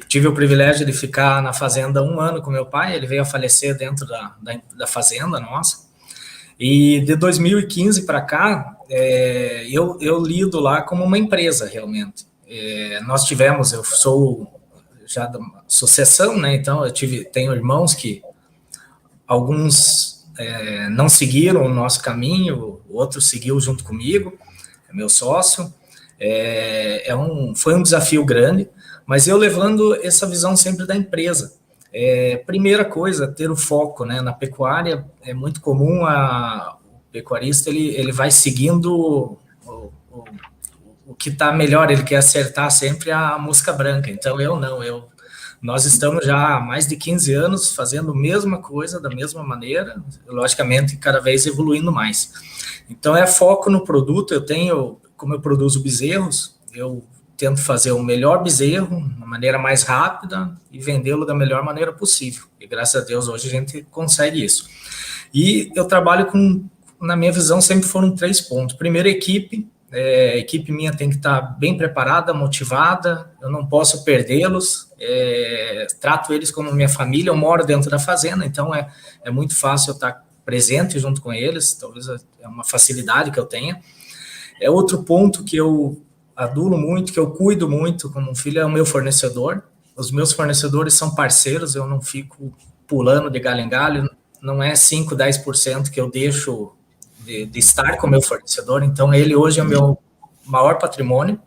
tive o privilégio de ficar na fazenda 1 ano com meu pai. Ele veio a falecer dentro da fazenda nossa, e de 2015 para cá, eu lido lá como uma empresa, realmente. Eu sou já da sucessão, né, então tenho irmãos que alguns não seguiram o nosso caminho, o outro seguiu junto comigo, é meu sócio. Foi um desafio grande, mas eu levando essa visão sempre da empresa. Primeira coisa, ter o foco, né, na pecuária. É muito comum o pecuarista, ele vai seguindo o que está melhor, ele quer acertar sempre a mosca branca. Então, nós estamos já há mais de 15 anos fazendo a mesma coisa, da mesma maneira, logicamente cada vez evoluindo mais. Então, é foco no produto. Como eu produzo bezerros, eu tento fazer o melhor bezerro, da maneira mais rápida, e vendê-lo da melhor maneira possível. E graças a Deus hoje a gente consegue isso. E eu trabalho na minha visão, sempre foram 3 pontos. Primeiro, equipe. A equipe minha tem que estar bem preparada, motivada, eu não posso perdê-los, trato eles como minha família. Eu moro dentro da fazenda, então é muito fácil eu estar presente junto com eles, talvez é uma facilidade que eu tenha. Outro ponto que eu adulo muito, que eu cuido muito como um filho, é o meu fornecedor. Os meus fornecedores são parceiros, eu não fico pulando de galho em galho, não é 5%, 10% que eu deixo de estar com o meu fornecedor. Então ele hoje é o meu maior patrimônio.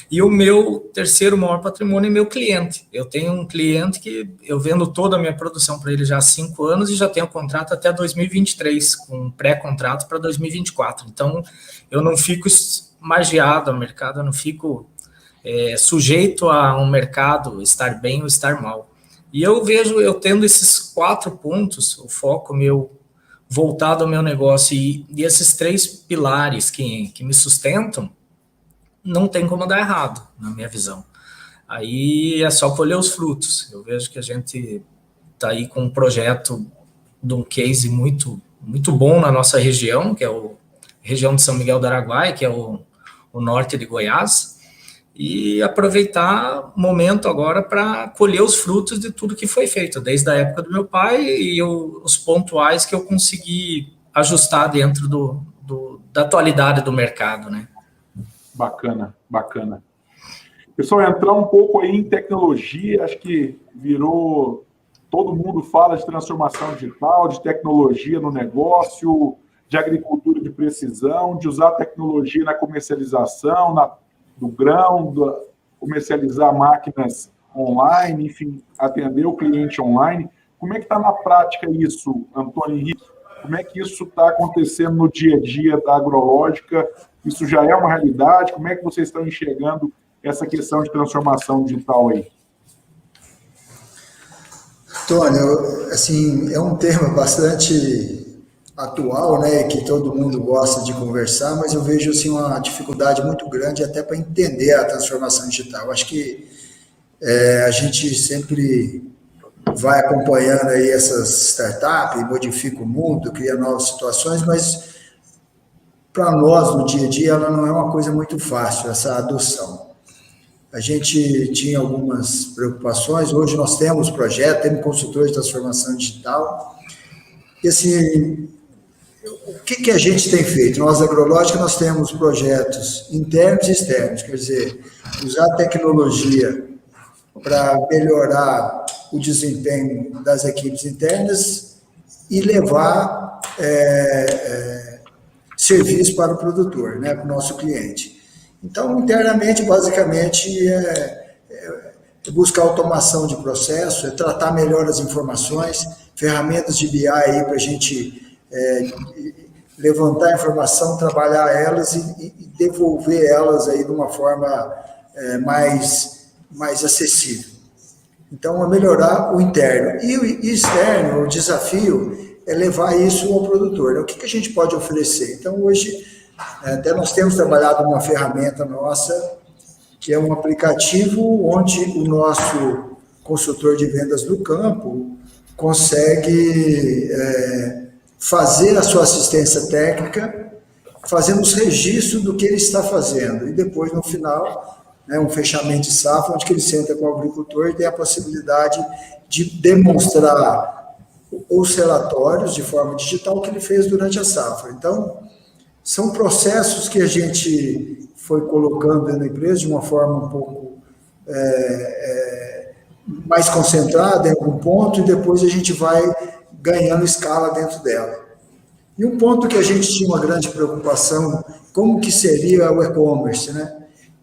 E o meu terceiro maior patrimônio é meu cliente. Eu tenho um cliente que eu vendo toda a minha produção para ele já há 5 anos e já tenho contrato até 2023, com pré-contrato para 2024. Então, eu não fico magiado ao mercado, eu não fico sujeito a um mercado estar bem ou estar mal. E eu vejo, eu tendo esses 4 pontos, o foco meu voltado ao meu negócio e esses 3 pilares que me sustentam, não tem como dar errado, na minha visão. Aí é só colher os frutos. Eu vejo que a gente está aí com um projeto de um case muito, muito bom na nossa região, que é a região de São Miguel do Araguaia, que é o norte de Goiás. e aproveitar o momento agora para colher os frutos de tudo que foi feito, desde a época do meu pai e os pontuais que eu consegui ajustar dentro da atualidade do mercado, né? Bacana, bacana. Pessoal, entrar um pouco aí em tecnologia, acho que virou... Todo mundo fala de transformação digital, de tecnologia no negócio, de agricultura de precisão, de usar tecnologia na comercialização, do grão, comercializar máquinas online, enfim, atender o cliente online. Como é que está na prática isso, Antônio Henrique? Como é que isso está acontecendo no dia a dia da agrológica? Isso já é uma realidade? Como é que vocês estão enxergando essa questão de transformação digital aí? Antônio, assim, é um tema bastante atual, né, que todo mundo gosta de conversar, mas eu vejo assim, uma dificuldade muito grande até para entender a transformação digital. Acho que a gente sempre vai acompanhando aí essas startups, modifica o mundo, cria novas situações, mas para nós, no dia a dia, ela não é uma coisa muito fácil, essa adoção. A gente tinha algumas preocupações, hoje nós temos projeto, temos consultores de transformação digital, e assim, o que a gente tem feito? Nós, agrológica, nós temos projetos internos e externos, quer dizer, usar a tecnologia para melhorar o desempenho das equipes internas e levar serviço para o produtor, né, para o nosso cliente. Então, internamente, basicamente, é buscar automação de processo, é tratar melhor as informações, ferramentas de BI aí para a gente levantar a informação, trabalhar elas e devolver elas aí de uma forma mais acessível. Então, é melhorar o interno. E o externo, o desafio é levar isso ao produtor, né? O que a gente pode oferecer? Então, hoje, até nós temos trabalhado uma ferramenta nossa, que é um aplicativo onde o nosso consultor de vendas do campo consegue fazer a sua assistência técnica, fazendo os registros do que ele está fazendo. E depois, no final, um fechamento de safra, onde ele senta com o agricultor e tem a possibilidade de demonstrar os relatórios de forma digital o que ele fez durante a safra. Então, são processos que a gente foi colocando na empresa de uma forma um pouco mais concentrada em algum ponto, e depois a gente vai ganhando escala dentro dela. E um ponto que a gente tinha uma grande preocupação, como que seria o e-commerce, né?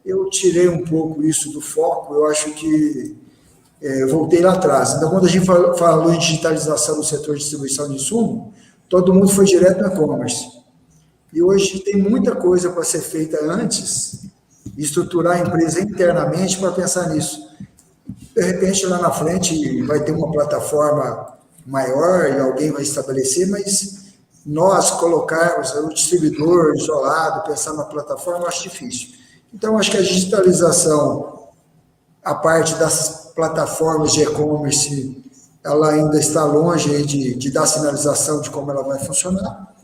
Eu tirei um pouco isso do foco, eu acho que voltei lá atrás. Então, quando a gente falou em digitalização no setor de distribuição de insumo, todo mundo foi direto no e-commerce. E hoje tem muita coisa para ser feita antes, estruturar a empresa internamente para pensar nisso. De repente, lá na frente, vai ter uma plataforma maior e alguém vai estabelecer, mas nós colocarmos o distribuidor isolado, pensar na plataforma, eu acho difícil. Então, acho que a digitalização, a parte das plataformas de e-commerce, ela ainda está longe aí de dar sinalização de como ela vai funcionar.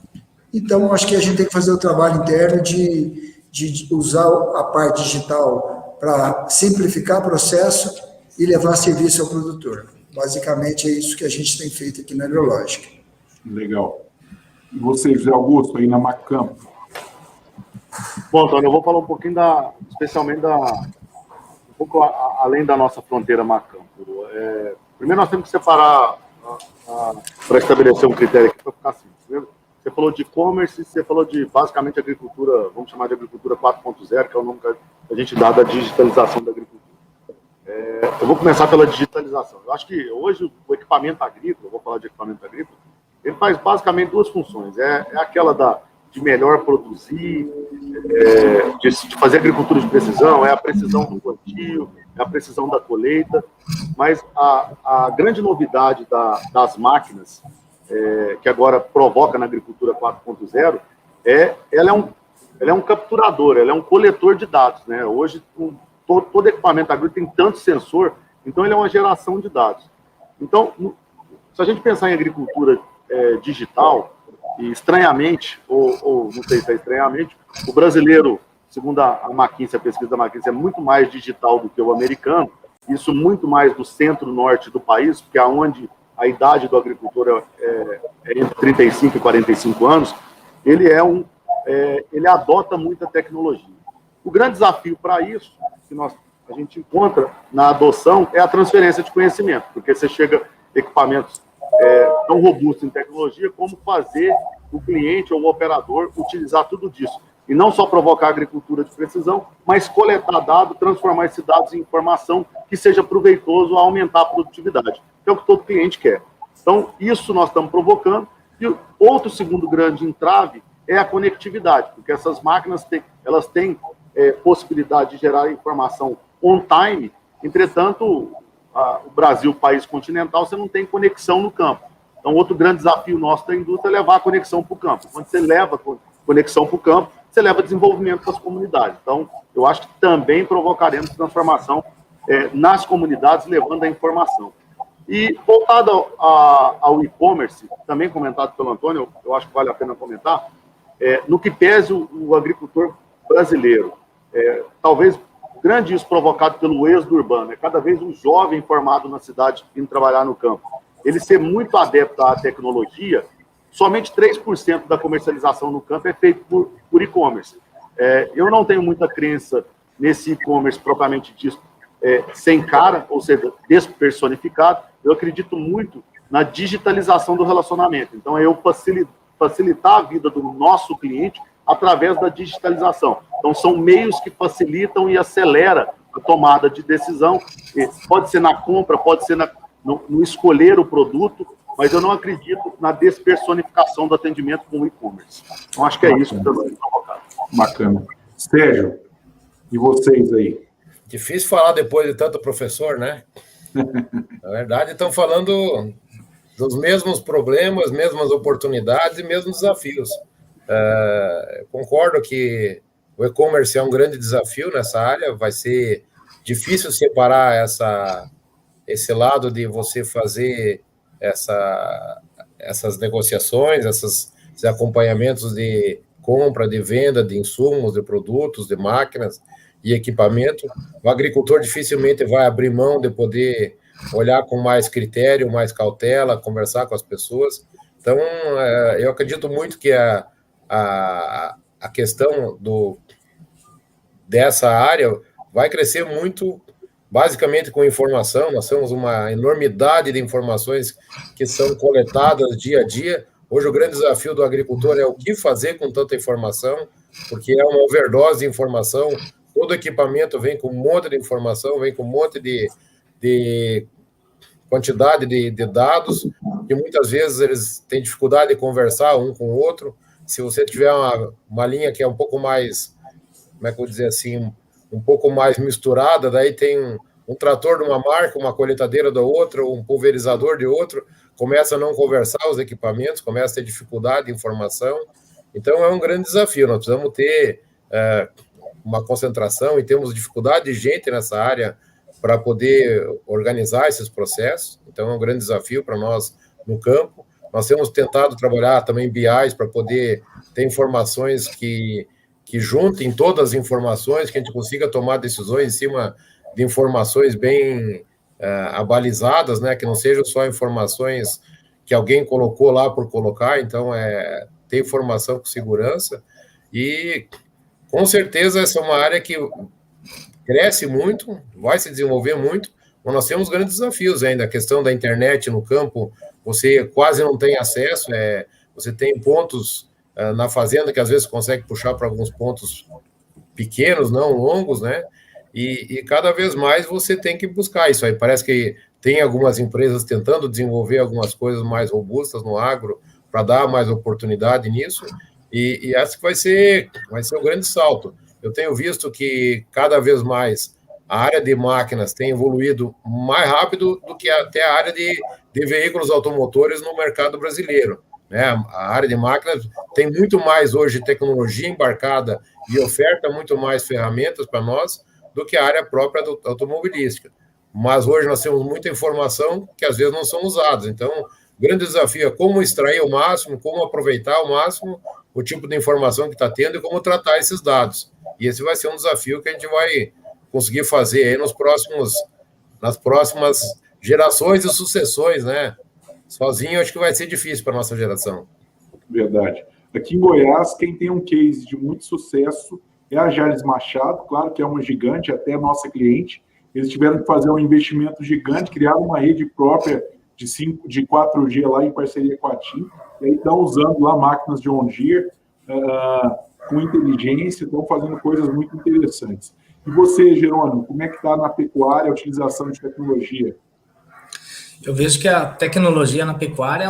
Então, acho que a gente tem que fazer o trabalho interno de usar a parte digital para simplificar o processo e levar serviço ao produtor. Basicamente, é isso que a gente tem feito aqui na Agrológica. Legal. E você, José Augusto, aí na Macampo? Bom, Antônio, eu vou falar um pouquinho especialmente um pouco além da nossa fronteira Macampo. Primeiro, nós temos que separar para estabelecer um critério aqui para ficar simples. Você falou de e-commerce, você falou de, basicamente, agricultura, vamos chamar de agricultura 4.0, que é o nome que a gente dá da digitalização da agricultura. Eu vou começar pela digitalização. Eu acho que hoje o equipamento agrícola, vou falar de equipamento agrícola, ele faz basicamente duas funções. É aquela de melhor produzir, de fazer agricultura de precisão, é a precisão do plantio, é a precisão da colheita, mas a grande novidade das máquinas, que agora provoca na agricultura 4.0, ela é um capturador, ela é um coletor de dados, né? Hoje, todo equipamento agrícola tem tanto sensor, então ele é uma geração de dados. Então, se a gente pensar em agricultura digital, e estranhamente, ou não sei se é estranhamente, o brasileiro segundo a McKinsey, a pesquisa da McKinsey é muito mais digital do que o americano, isso muito mais do centro-norte do país, porque é onde a idade do agricultor é entre 35 e 45 anos, ele adota muita tecnologia. O grande desafio para isso, que a gente encontra na adoção, é a transferência de conhecimento, porque você chega a equipamentos tão robustos em tecnologia, como fazer o cliente ou o operador utilizar tudo disso. E não só provocar agricultura de precisão, mas coletar dados, transformar esses dados em informação que seja proveitoso a aumentar a produtividade, que é o que todo cliente quer. Então, isso nós estamos provocando. E outro segundo grande entrave é a conectividade, porque essas máquinas elas têm possibilidade de gerar informação on-time, entretanto, o Brasil, país continental, você não tem conexão no campo. Então, outro grande desafio nosso da indústria é levar a conexão para o campo. Quando você leva conexão para o campo, você leva desenvolvimento para as comunidades. Então, eu acho que também provocaremos transformação nas comunidades, levando a informação. E, voltado ao e-commerce, também comentado pelo Antônio, eu acho que vale a pena comentar, no que pese o agricultor brasileiro, talvez grande isso provocado pelo êxodo urbano, cada vez um jovem formado na cidade indo trabalhar no campo, ele ser muito adepto à tecnologia, somente 3% da comercialização no campo é feito por e-commerce. Eu não tenho muita crença nesse e-commerce propriamente dito, sem cara, ou seja, despersonificado. Eu acredito muito na digitalização do relacionamento. Então, eu facilitar a vida do nosso cliente através da digitalização. Então, são meios que facilitam e aceleram a tomada de decisão. Pode ser na compra, pode ser no escolher o produto, mas eu não acredito na despersonificação do atendimento com o e-commerce. Então, acho que é isso que está sendo provocado. Bacana. Sérgio, e vocês aí? Difícil falar depois de tanto professor, né? Na verdade, estão falando dos mesmos problemas, mesmas oportunidades e mesmos desafios. Concordo que o e-commerce é um grande desafio nessa área, vai ser difícil separar esse lado de você fazer essas negociações, esses acompanhamentos de compra, de venda de insumos, de produtos, de máquinas e equipamento. O agricultor dificilmente vai abrir mão de poder olhar com mais critério, mais cautela, conversar com as pessoas. Então, eu acredito muito que a questão dessa área vai crescer muito, basicamente com informação. Nós temos uma enormidade de informações que são coletadas dia a dia. Hoje, o grande desafio do agricultor é o que fazer com tanta informação, porque é uma overdose de informação. Todo equipamento vem com um monte de informação, vem com um monte de quantidade de dados, que muitas vezes eles têm dificuldade de conversar um com o outro. Se você tiver uma linha que é um pouco mais, como é que eu vou dizer assim, um pouco mais misturada, daí tem um trator de uma marca, uma colheitadeira da outra, um pulverizador de outro, começa a não conversar os equipamentos, começa a ter dificuldade de informação. Então, é um grande desafio. Nós precisamos ter uma concentração e temos dificuldade de gente nessa área para poder organizar esses processos. Então, é um grande desafio para nós no campo. Nós temos tentado trabalhar também BIs para poder ter informações que juntem todas as informações, que a gente consiga tomar decisões em cima de informações bem abalizadas, né? Que não sejam só informações que alguém colocou lá por colocar. Então, ter informação com segurança. E, com certeza, essa é uma área que cresce muito, vai se desenvolver muito, mas nós temos grandes desafios ainda. A questão da internet no campo, você quase não tem acesso, você tem pontos na fazenda que às vezes consegue puxar para alguns pontos pequenos, não longos, né? E cada vez mais você tem que buscar isso aí. Parece que tem algumas empresas tentando desenvolver algumas coisas mais robustas no agro para dar mais oportunidade nisso, e essa que vai ser um grande salto. Eu tenho visto que cada vez mais a área de máquinas tem evoluído mais rápido do que até a área de veículos automotores no mercado brasileiro, né? A área de máquinas tem muito mais hoje tecnologia embarcada e oferta muito mais ferramentas para nós do que a área própria automobilística. Mas hoje nós temos muita informação que às vezes não são usadas. Então, grande desafio é como extrair o máximo, como aproveitar ao máximo o tipo de informação que está tendo e como tratar esses dados. E esse vai ser um desafio que a gente vai conseguir fazer aí nas próximas gerações e sucessões, né? Sozinho, acho que vai ser difícil para a nossa geração. Verdade. Aqui em Goiás, quem tem um case de muito sucesso é a Jales Machado, claro que é uma gigante, até nossa cliente. Eles tiveram que fazer um investimento gigante, criar uma rede própria de 4G lá em parceria com a TIM, e aí estão usando lá máquinas de John Deere com inteligência, estão fazendo coisas muito interessantes. E você, Jerônimo, como é que está na pecuária a utilização de tecnologia? Eu vejo que a tecnologia na pecuária,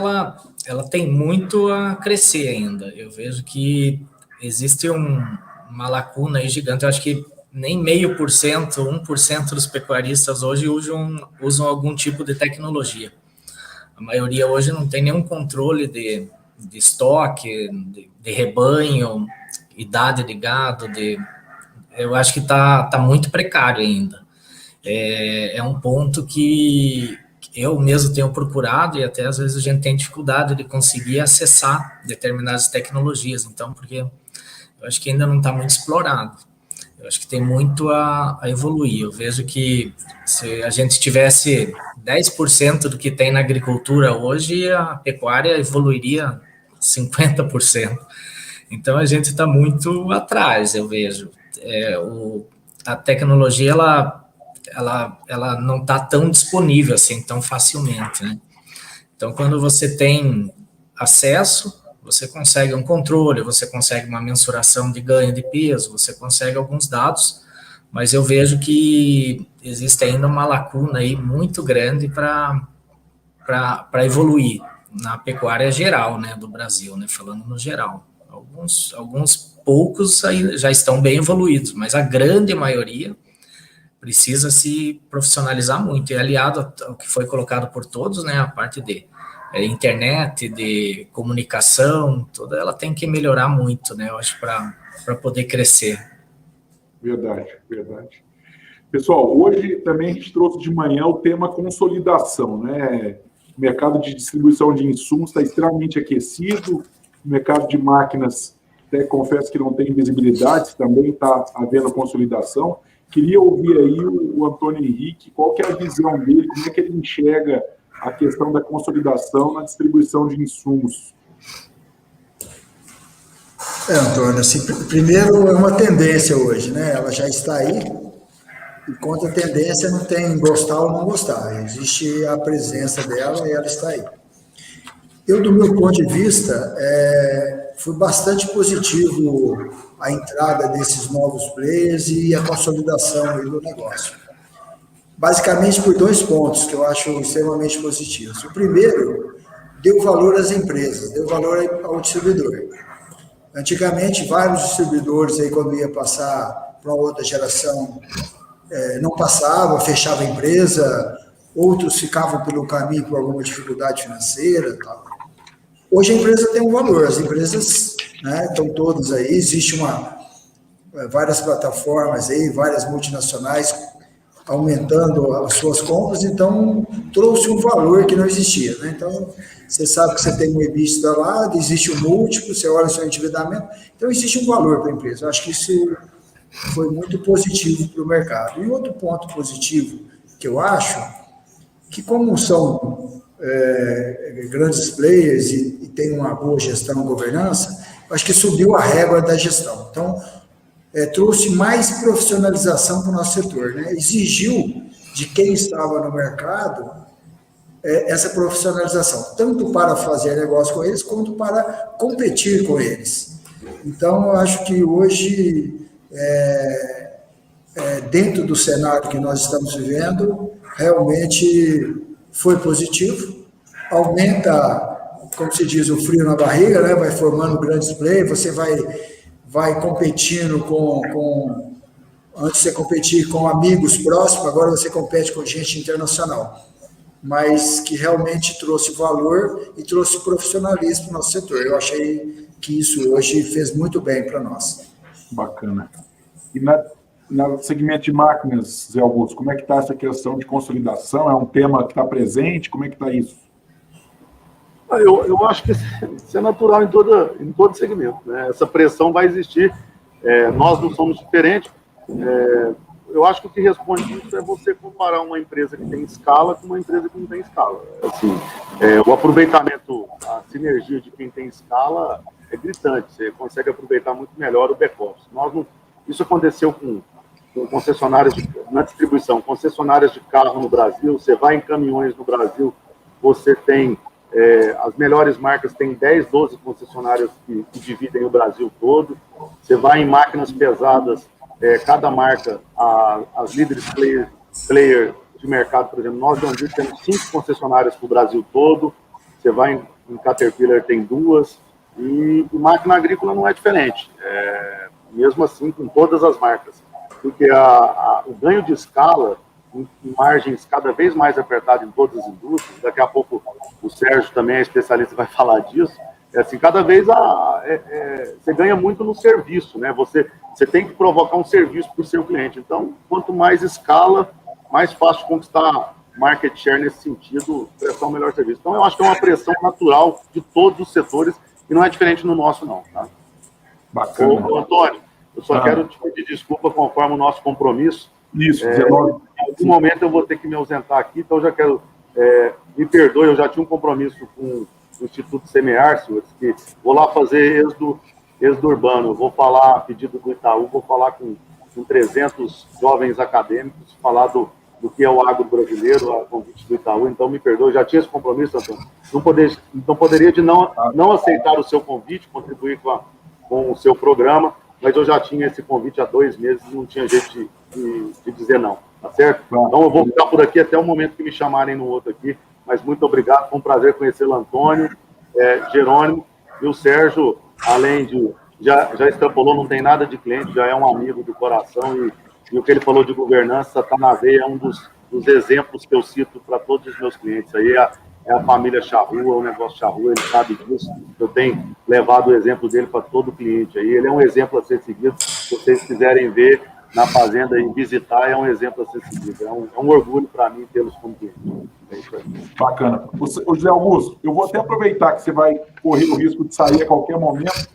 ela tem muito a crescer ainda. Eu vejo que existe uma lacuna aí gigante. Eu acho que nem 0,5%, 1% dos pecuaristas hoje usam algum tipo de tecnologia. A maioria hoje não tem nenhum controle de estoque, de rebanho, idade de gado. Eu acho que está muito precário ainda. É um ponto que eu mesmo tenho procurado e até às vezes a gente tem dificuldade de conseguir acessar determinadas tecnologias, então, porque eu acho que ainda não está muito explorado. Eu acho que tem muito a evoluir. Eu vejo que se a gente tivesse 10% do que tem na agricultura hoje, a pecuária evoluiria 50%. Então, a gente está muito atrás, eu vejo. A tecnologia, ela não está tão disponível assim, tão facilmente, né? Então, quando você tem acesso, você consegue um controle, você consegue uma mensuração de ganho de peso, você consegue alguns dados, mas eu vejo que existe ainda uma lacuna aí muito grande para evoluir na pecuária geral, né, do Brasil, né, falando no geral. Alguns poucos aí já estão bem evoluídos, mas a grande maioria precisa se profissionalizar muito, e aliado ao que foi colocado por todos, né, a parte de internet, de comunicação, toda ela tem que melhorar muito, né, eu acho, para poder crescer. Verdade, verdade. Pessoal, hoje também a gente trouxe de manhã o tema consolidação, né? O mercado de distribuição de insumos está extremamente aquecido, o mercado de máquinas, até confesso que não tem visibilidade, também está havendo consolidação. Queria ouvir aí o Antônio Henrique, qual que é a visão dele, como é que ele enxerga a questão da consolidação na distribuição de insumos. Antônio, assim, primeiro é uma tendência hoje, né? Ela já está aí, e contra a tendência não tem gostar ou não gostar, existe a presença dela e ela está aí. Eu, do meu ponto de vista, foi bastante positivo a entrada desses novos players e a consolidação aí do negócio. Basicamente por 2 pontos que eu acho extremamente positivos. O primeiro, deu valor às empresas, deu valor ao distribuidor. Antigamente, vários distribuidores, aí, quando ia passar para outra geração, não passava, fechava a empresa, outros ficavam pelo caminho por alguma dificuldade financeira. Tal. Hoje a empresa tem um valor, as empresas, né, estão todas aí, existe várias plataformas aí, várias multinacionais aumentando as suas compras, então trouxe um valor que não existia, né? Então, você sabe que você tem um EBITDA lá, existe um múltiplo, você olha o seu endividamento, então existe um valor para a empresa. Eu acho que isso foi muito positivo para o mercado. E outro ponto positivo que eu acho, que como são grandes players e tem uma boa gestão e governança, eu acho que subiu a régua da gestão. Então, trouxe mais profissionalização para o nosso setor, né? Exigiu de quem estava no mercado essa profissionalização, tanto para fazer negócio com eles, quanto para competir com eles. Então, eu acho que hoje, dentro do cenário que nós estamos vivendo, realmente foi positivo, aumenta, como se diz, o frio na barriga, né? Vai formando grandes players, você vai competindo antes você competir com amigos próximos, agora você compete com gente internacional, mas que realmente trouxe valor e trouxe profissionalismo para o nosso setor. Eu achei que isso hoje fez muito bem para nós. Bacana. E no segmento de máquinas, Zé Augusto, como é que está essa questão de consolidação? É um tema que está presente? Como é que está isso? Eu acho que isso é natural em todo segmento, né? Essa pressão vai existir, nós não somos diferentes. Eu acho que o que responde isso é você comparar uma empresa que tem escala com uma empresa que não tem escala. Assim, o aproveitamento, a sinergia de quem tem escala é gritante, você consegue aproveitar muito melhor o back-office. Isso aconteceu com concessionárias na distribuição, concessionárias de carro no Brasil, você vai em caminhões no Brasil, você tem as melhores marcas, tem 10, 12 concessionárias que dividem o Brasil todo, você vai em máquinas pesadas, cada marca, as líderes player de mercado, por exemplo, nós temos 5 concessionárias para o Brasil todo, você vai em Caterpillar, tem 2, e máquina agrícola não é diferente, mesmo assim com todas as marcas, porque o ganho de escala, em margens cada vez mais apertadas em todas as indústrias, daqui a pouco o Sérgio também é especialista, vai falar disso, assim, cada vez você ganha muito no serviço, né? Você tem que provocar um serviço para o seu cliente. Então, quanto mais escala, mais fácil conquistar market share nesse sentido, prestar um melhor serviço. Então, eu acho que é uma pressão natural de todos os setores e não é diferente no nosso, não. Tá? Bacana. Ô, Antônio, eu só quero te pedir desculpa conforme o nosso compromisso. Isso, em algum momento eu vou ter que me ausentar aqui, então eu já quero, me perdoe, eu já tinha um compromisso com o Instituto Semear, senhores, que vou lá fazer êxodo urbano, eu vou falar a pedido do Itaú, vou falar com 300 jovens acadêmicos, falar do que é o agro brasileiro, a convite do Itaú, então me perdoe, eu já tinha esse compromisso, Antônio, não poderia de não aceitar o seu convite, contribuir com o seu programa, mas eu já tinha esse convite há 2 meses, não tinha jeito de dizer não, tá certo? Então eu vou ficar por aqui até o momento que me chamarem no outro aqui, mas muito obrigado, foi um prazer conhecê-lo, Antônio, Jerônimo, e o Sérgio, além de, já extrapolou, não tem nada de cliente, já é um amigo do coração, e o que ele falou de governança está na veia, é um dos exemplos que eu cito para todos os meus clientes, aí é a família Charrua, o negócio Charrua, ele sabe disso, eu tenho levado o exemplo dele para todo cliente aí, ele é um exemplo a ser seguido, se vocês quiserem ver na fazenda e visitar, é um exemplo a ser seguido, é um orgulho para mim tê-los como cliente. Bacana. O José Augusto, eu vou até aproveitar que você vai correr o risco de sair a qualquer momento,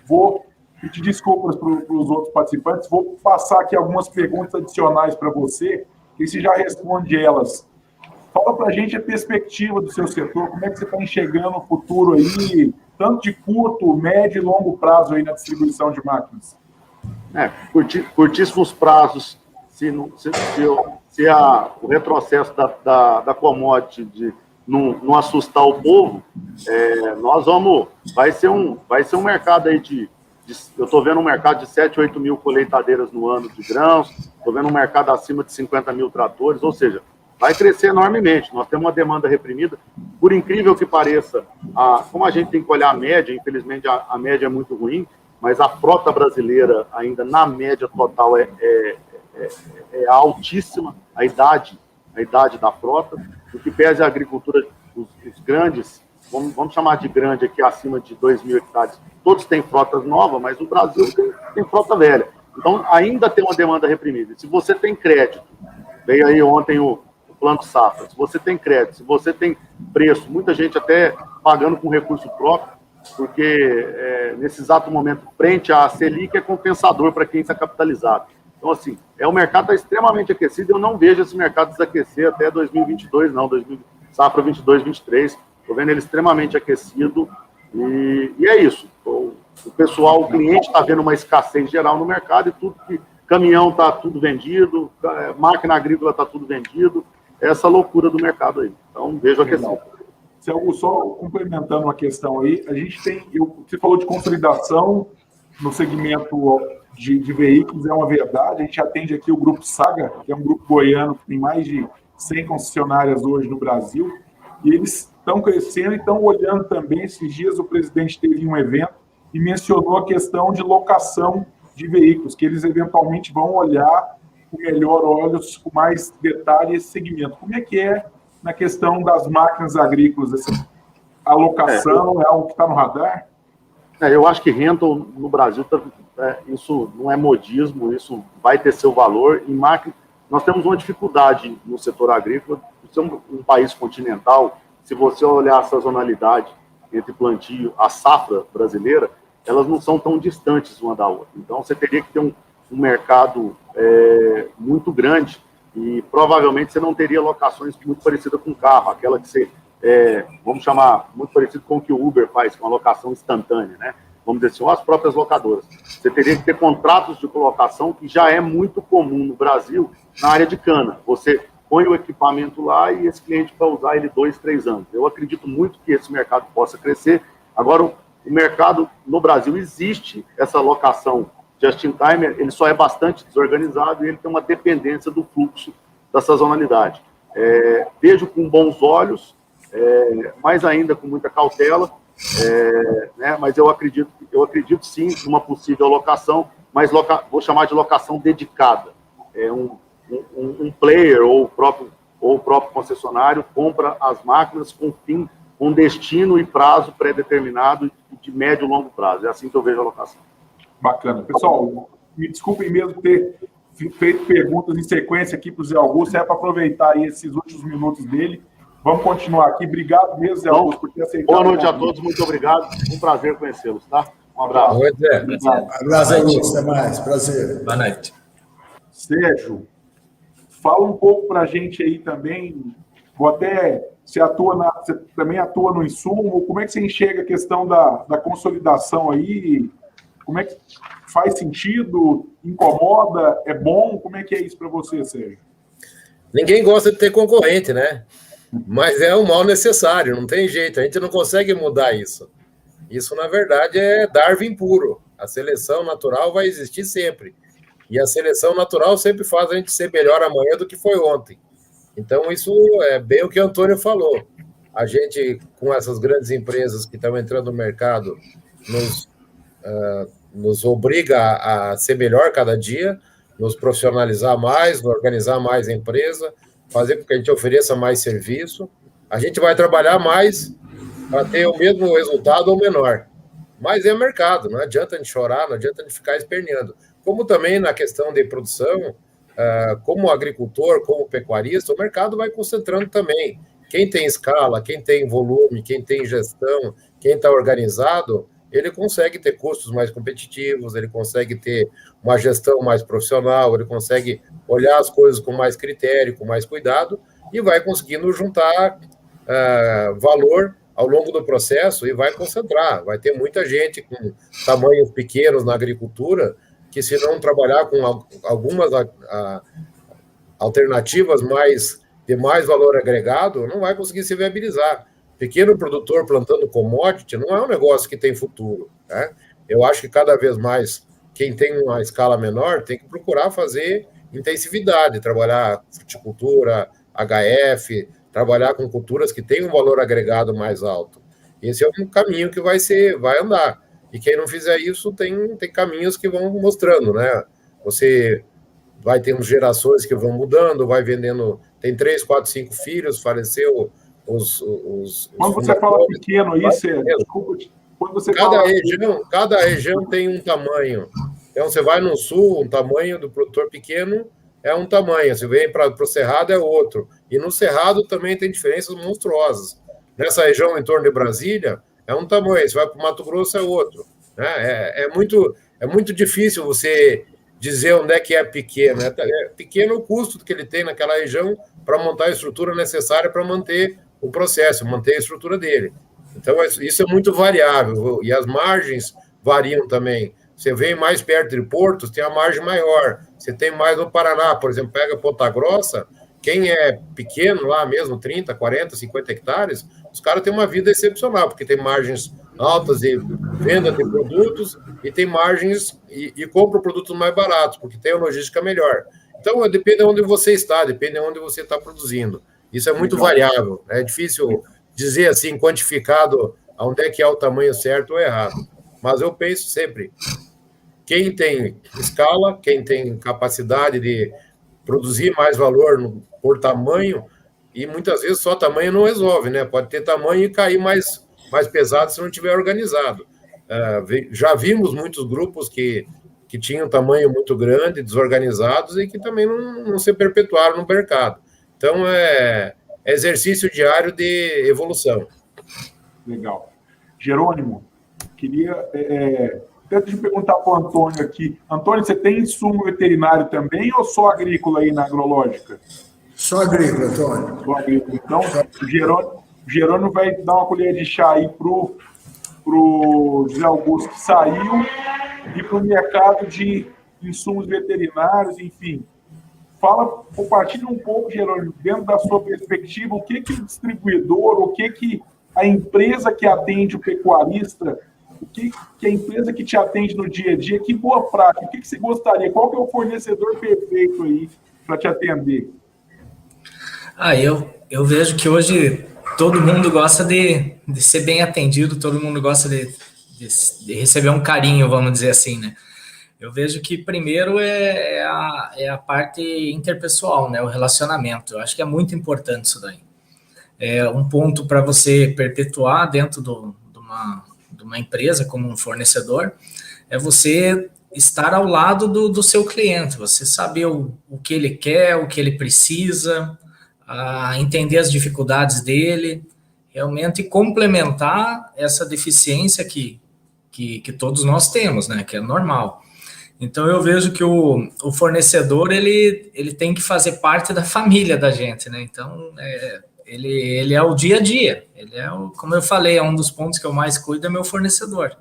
vou pedir desculpas para os outros participantes, vou passar aqui algumas perguntas adicionais para você, e você já responde elas. Fala para a gente a perspectiva do seu setor, como é que você está enxergando o futuro aí, tanto de curto, médio e longo prazo aí na distribuição de máquinas? Curtíssimos prazos, se o retrocesso da commodity não assustar o povo, vai ser um mercado aí eu estou vendo um mercado de 7, 8 mil colheitadeiras no ano de grãos, estou vendo um mercado acima de 50 mil tratores, ou seja, vai crescer enormemente. Nós temos uma demanda reprimida. Por incrível que pareça, como a gente tem que olhar a média, infelizmente a média é muito ruim, mas a frota brasileira ainda na média total é altíssima, a idade da frota, o que pese a agricultura, os grandes, vamos chamar de grande aqui, acima de 2 mil hectares, todos têm frotas novas, mas o Brasil tem frota velha. Então, ainda tem uma demanda reprimida. Se você tem crédito, veio aí ontem o Plano Safra, se você tem crédito, se você tem preço, muita gente até pagando com recurso próprio, porque nesse exato momento, frente à Selic, é compensador para quem está capitalizado. Então, assim, o mercado está extremamente aquecido, eu não vejo esse mercado desaquecer até 2022, não, safra 22, 23, estou vendo ele extremamente aquecido, e é isso. O pessoal, o cliente está vendo uma escassez geral no mercado, e tudo que caminhão está tudo vendido, máquina agrícola está tudo vendido, essa loucura do mercado aí. Então, vejo aquecido. Só complementando uma questão aí, a gente tem, você falou de consolidação no segmento de veículos, é uma verdade, a gente atende aqui o Grupo Saga, que é um grupo goiano que tem mais de 100 concessionárias hoje no Brasil, e eles estão crescendo e estão olhando também. Esses dias o presidente teve um evento e mencionou a questão de locação de veículos, que eles eventualmente vão olhar com melhor olhos, com mais detalhe esse segmento. Como é que é na questão das máquinas agrícolas? Essa alocação é algo que está no radar? Eu acho que rental no Brasil, isso não é modismo, isso vai ter seu valor. Em máquina, nós temos uma dificuldade no setor agrícola, somos um país continental, se você olhar a sazonalidade, entre plantio, a safra brasileira, elas não são tão distantes uma da outra. Então, você teria que ter um mercado muito grande e provavelmente você não teria locações muito parecidas com carro, aquela que você, vamos chamar, muito parecido com o que o Uber faz, com a locação instantânea, né? Vamos dizer assim, ou as próprias locadoras. Você teria que ter contratos de colocação, que já é muito comum no Brasil, na área de cana. Você põe o equipamento lá e esse cliente vai usar ele 2, 3 anos. Eu acredito muito que esse mercado possa crescer. Agora, o mercado no Brasil existe essa locação just-in-time, ele só é bastante desorganizado e ele tem uma dependência do fluxo da sazonalidade. Vejo com bons olhos, mais ainda com muita cautela, né, mas eu acredito sim numa possível locação, mas vou chamar de locação dedicada. Um player ou o próprio concessionário compra as máquinas com destino e prazo pré-determinado de médio e longo prazo. É assim que eu vejo a locação. Bacana. Pessoal, me desculpem mesmo ter feito perguntas em sequência aqui para o Zé Augusto, para aproveitar aí esses últimos minutos dele. Vamos continuar aqui. Obrigado mesmo, Zé Augusto, por ter aceitado. Boa noite a todos, muito obrigado. Um prazer conhecê-los, tá? Um abraço. Boa noite, Zé. Abraço, Augusto. Até mais. Prazer. Boa noite. Sérgio, fala um pouco para a gente aí também. Você também atua no insumo. Como é que você enxerga a questão da consolidação aí? Como é que faz sentido? Incomoda? É bom? Como é que é isso para você, Sérgio? Ninguém gosta de ter concorrente, né? Mas é um mal necessário, não tem jeito. A gente não consegue mudar isso. Isso, na verdade, é Darwin puro. A seleção natural vai existir sempre. E a seleção natural sempre faz a gente ser melhor amanhã do que foi ontem. Então, isso é bem o que o Antônio falou. A gente, com essas grandes empresas que estão entrando no mercado, nos obriga a ser melhor cada dia, nos profissionalizar mais, organizar mais a empresa, fazer com que a gente ofereça mais serviço. A gente vai trabalhar mais para ter o mesmo resultado ou menor. Mas é mercado, não adianta a gente chorar, não adianta a gente ficar esperneando. Como também na questão de produção, como agricultor, como pecuarista, o mercado vai concentrando também. Quem tem escala, quem tem volume, quem tem gestão, quem está organizado, ele consegue ter custos mais competitivos, ele consegue ter uma gestão mais profissional, ele consegue olhar as coisas com mais critério, com mais cuidado, e vai conseguindo juntar valor ao longo do processo e vai concentrar. Vai ter muita gente com tamanhos pequenos na agricultura que, se não trabalhar com algumas alternativas de mais valor agregado, não vai conseguir se viabilizar. Pequeno produtor plantando commodity não é um negócio que tem futuro, né? Eu acho que cada vez mais quem tem uma escala menor tem que procurar fazer intensividade, trabalhar fruticultura, HF, trabalhar com culturas que têm um valor agregado mais alto. Esse é um caminho que vai andar. E quem não fizer isso tem caminhos que vão mostrando, né? Você vai tendo gerações que vão mudando, vai vendendo, tem 3, 4, 5 filhos, faleceu quando você fala pequeno aí, desculpa, quando você cada região tem um tamanho. Então, você vai no sul, um tamanho do produtor pequeno é um tamanho, você vem para o Cerrado é outro. E no Cerrado também tem diferenças monstruosas. Nessa região em torno de Brasília, é um tamanho, você vai para o Mato Grosso é outro. Né? É muito difícil você dizer onde é que é pequeno. É pequeno o custo que ele tem naquela região para montar a estrutura necessária para manter o processo, manter a estrutura dele. Então, isso é muito variável, e as margens variam também. Você vem mais perto de portos, tem a margem maior. Você tem mais no Paraná, por exemplo, pega Ponta Grossa, quem é pequeno lá mesmo, 30, 40, 50 hectares, os caras têm uma vida excepcional, porque tem margens altas de venda de produtos e tem margens e compram produtos mais baratos, porque tem a logística melhor. Então, depende de onde você está, depende de onde você está produzindo. Isso é muito variável, é difícil dizer assim, quantificado, onde é que é o tamanho certo ou errado. Mas eu penso sempre, quem tem escala, quem tem capacidade de produzir mais valor por tamanho, e muitas vezes só tamanho não resolve, né? Pode ter tamanho e cair mais pesado se não tiver organizado. Já vimos muitos grupos que tinham tamanho muito grande, desorganizados, e que também não se perpetuaram no mercado. Então, é exercício diário de evolução. Legal. Jerônimo, queria até te perguntar para o Antônio aqui. Antônio, você tem insumo veterinário também ou só agrícola aí na agrológica? Só agrícola, Antônio. Só agrícola. Então, o Jerônimo vai dar uma colher de chá aí para o José Augusto, que saiu, e para o mercado de insumos veterinários, enfim. Compartilha um pouco, Jerônimo, dentro da sua perspectiva, o que o distribuidor, o que a empresa que atende o pecuarista, o que a empresa que te atende no dia a dia, que boa prática, o que você gostaria, qual que é o fornecedor perfeito aí para te atender? Eu vejo que hoje todo mundo gosta de ser bem atendido, todo mundo gosta de receber um carinho, vamos dizer assim, né? Eu vejo que primeiro é a parte interpessoal, né? O relacionamento. Eu acho que é muito importante isso daí. É um ponto para você perpetuar dentro de uma empresa como um fornecedor, é você estar ao lado do seu cliente, você saber o que ele quer, o que ele precisa, entender as dificuldades dele, realmente complementar essa deficiência que todos nós temos, né? Que é normal. Então, eu vejo que o fornecedor, ele tem que fazer parte da família da gente, né? Então, ele é o dia a dia. Ele como eu falei, é um dos pontos que eu mais cuido, é meu fornecedor.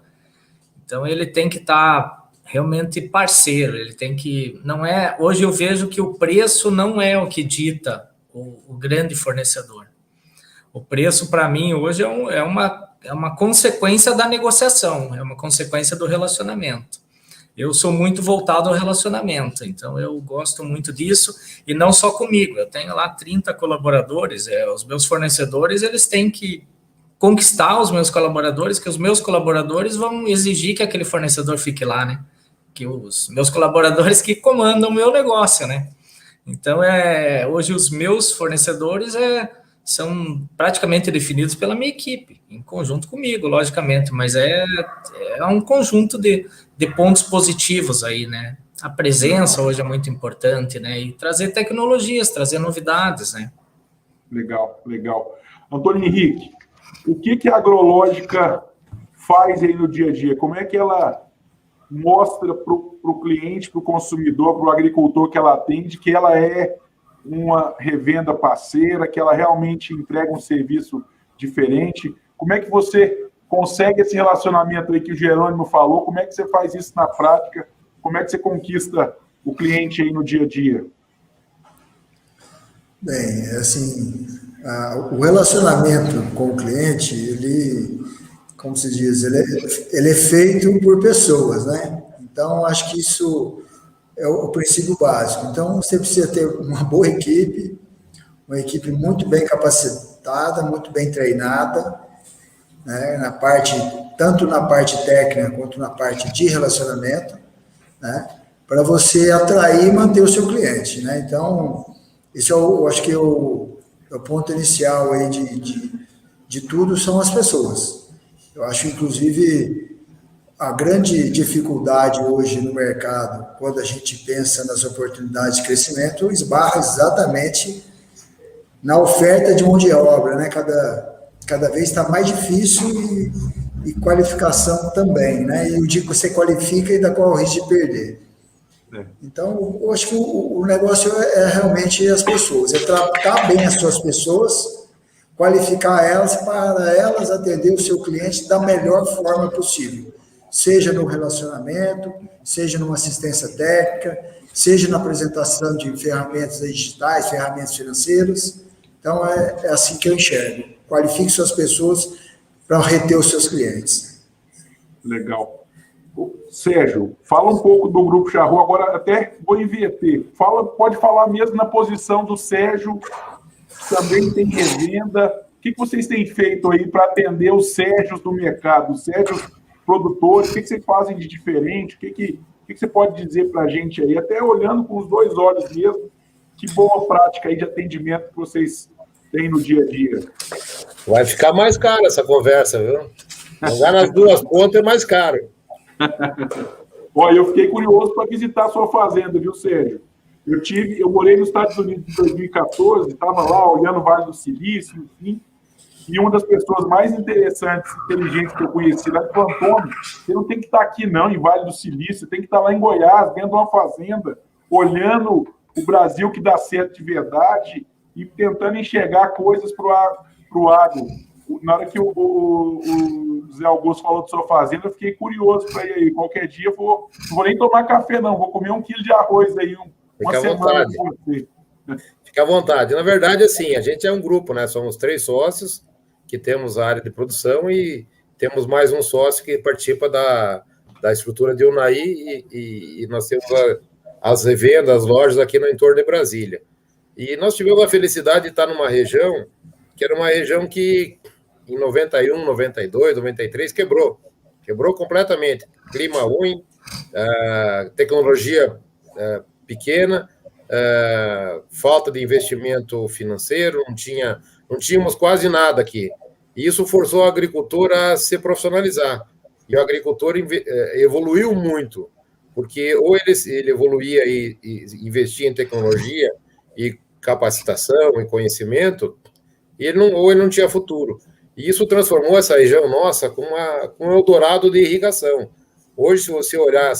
Então, ele tem que estar realmente parceiro, ele tem que... Hoje eu vejo que o preço não é o que dita o grande fornecedor. O preço, para mim, hoje é uma consequência da negociação, é uma consequência do relacionamento. Eu sou muito voltado ao relacionamento, então eu gosto muito disso, e não só comigo, eu tenho lá 30 colaboradores, os meus fornecedores, eles têm que conquistar os meus colaboradores, que os meus colaboradores vão exigir que aquele fornecedor fique lá, né? Que os meus colaboradores que comandam o meu negócio, né? Então, hoje os meus fornecedores são praticamente definidos pela minha equipe, em conjunto comigo, logicamente, mas é um conjunto de pontos positivos aí, né? A presença hoje é muito importante, né? E trazer tecnologias, trazer novidades, né? Legal, legal. Antônio Henrique, o que a agrológica faz aí no dia a dia? Como é que ela mostra para o cliente, para o consumidor, para o agricultor que ela atende, que ela é uma revenda parceira, que ela realmente entrega um serviço diferente? Como é que você consegue esse relacionamento aí que o Jerônimo falou? Como é que você faz isso na prática? Como é que você conquista o cliente aí no dia a dia? Bem, assim, o relacionamento com o cliente, ele, como se diz, ele é feito por pessoas, né? Então, acho que isso é o princípio básico. Então, você precisa ter uma boa equipe, uma equipe muito bem capacitada, muito bem treinada, né? Tanto na parte técnica quanto na parte de relacionamento, né? Para você atrair e manter o seu cliente, né? Então, esse acho que é o ponto inicial aí de tudo, são as pessoas. Eu acho, inclusive, a grande dificuldade hoje no mercado, quando a gente pensa nas oportunidades de crescimento, esbarra exatamente na oferta de mão de obra, né? Cada vez está mais difícil e qualificação também, né? E o dia que você qualifica ainda corre o risco de perder. Então, eu acho que o negócio é realmente as pessoas, é tratar bem as suas pessoas, qualificar elas para elas atender o seu cliente da melhor forma possível, seja no relacionamento, seja numa assistência técnica, seja na apresentação de ferramentas digitais, ferramentas financeiras. Então, é assim que eu enxergo. Qualifique suas pessoas para reter os seus clientes. Legal. Sérgio, fala um pouco do Grupo Charrua, agora até vou inverter. Pode falar mesmo na posição do Sérgio, que também tem revenda. O que vocês têm feito aí para atender os Sérgios do mercado, os Sérgios produtores? O que vocês fazem de diferente? O que você pode dizer para a gente aí, até olhando com os dois olhos mesmo, que boa prática aí de atendimento que vocês têm no dia a dia? Vai ficar mais caro essa conversa, viu? Jogar nas duas pontas é mais caro. Olha, eu fiquei curioso para visitar a sua fazenda, viu, Sérgio? Eu morei nos Estados Unidos em 2014, estava lá olhando o Vale do Silício, enfim, E uma das pessoas mais interessantes, inteligentes que eu conheci lá do Antônio, você não tem que estar aqui não, em Vale do Silício, você tem que estar lá em Goiás, dentro de uma fazenda, olhando o Brasil que dá certo de verdade e tentando enxergar coisas para o agro. Na hora que o Zé Augusto falou de sua fazenda, eu fiquei curioso para ir aí. Qualquer dia não vou nem tomar café, não. Vou comer 1 quilo de arroz aí, uma semana com você. Fica à vontade. Na verdade, assim, a gente é um grupo, né? Somos 3 sócios que temos a área de produção e temos mais um sócio que participa da estrutura de Unai e nós temos as revendas, as lojas aqui no entorno de Brasília. E nós tivemos a felicidade de estar numa região que era uma região que em 91, 92, 93 quebrou completamente. Clima ruim, tecnologia pequena, falta de investimento financeiro, não tínhamos quase nada aqui. E isso forçou a agricultura a se profissionalizar. E o agricultor evoluiu muito, porque ou ele evoluía e investia em tecnologia e capacitação e conhecimento, ou ele não tinha futuro. E isso transformou essa região nossa com um Eldorado de irrigação. Hoje, se você olhar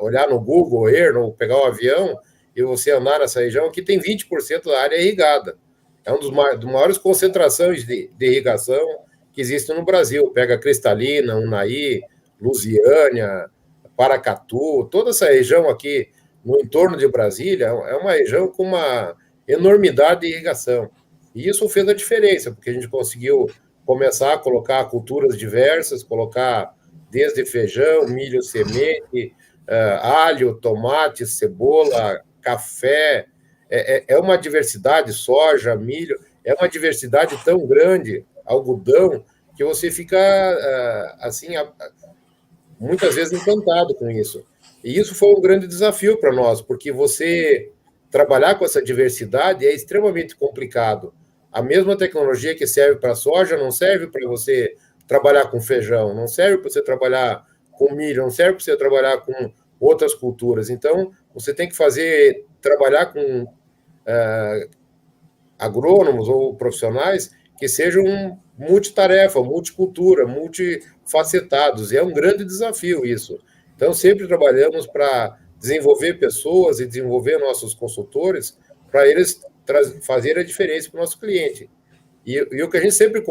olhar no Google Earth, ou pegar um avião, e você andar nessa região, aqui tem 20% da área irrigada. É uma das maiores concentrações de irrigação que existe no Brasil. Pega Cristalina, Unai, Lusiânia, Paracatu, toda essa região aqui no entorno de Brasília é uma região com uma enormidade de irrigação. E isso fez a diferença, porque a gente conseguiu começar a colocar culturas diversas, colocar desde feijão, milho, semente, alho, tomate, cebola, café, é uma diversidade, soja, milho, é uma diversidade tão grande, algodão, que você fica, assim, muitas vezes encantado com isso. E isso foi um grande desafio para nós, porque você trabalhar com essa diversidade é extremamente complicado. A mesma tecnologia que serve para soja não serve para você trabalhar com feijão, não serve para você trabalhar com milho, não serve para você trabalhar com outras culturas. Então, você tem que trabalhar com agrônomos ou profissionais que sejam multitarefa, multicultura, multifacetados. E é um grande desafio isso. Então, sempre trabalhamos para desenvolver pessoas e desenvolver nossos consultores para eles fazerem a diferença para o nosso cliente. E o que a gente sempre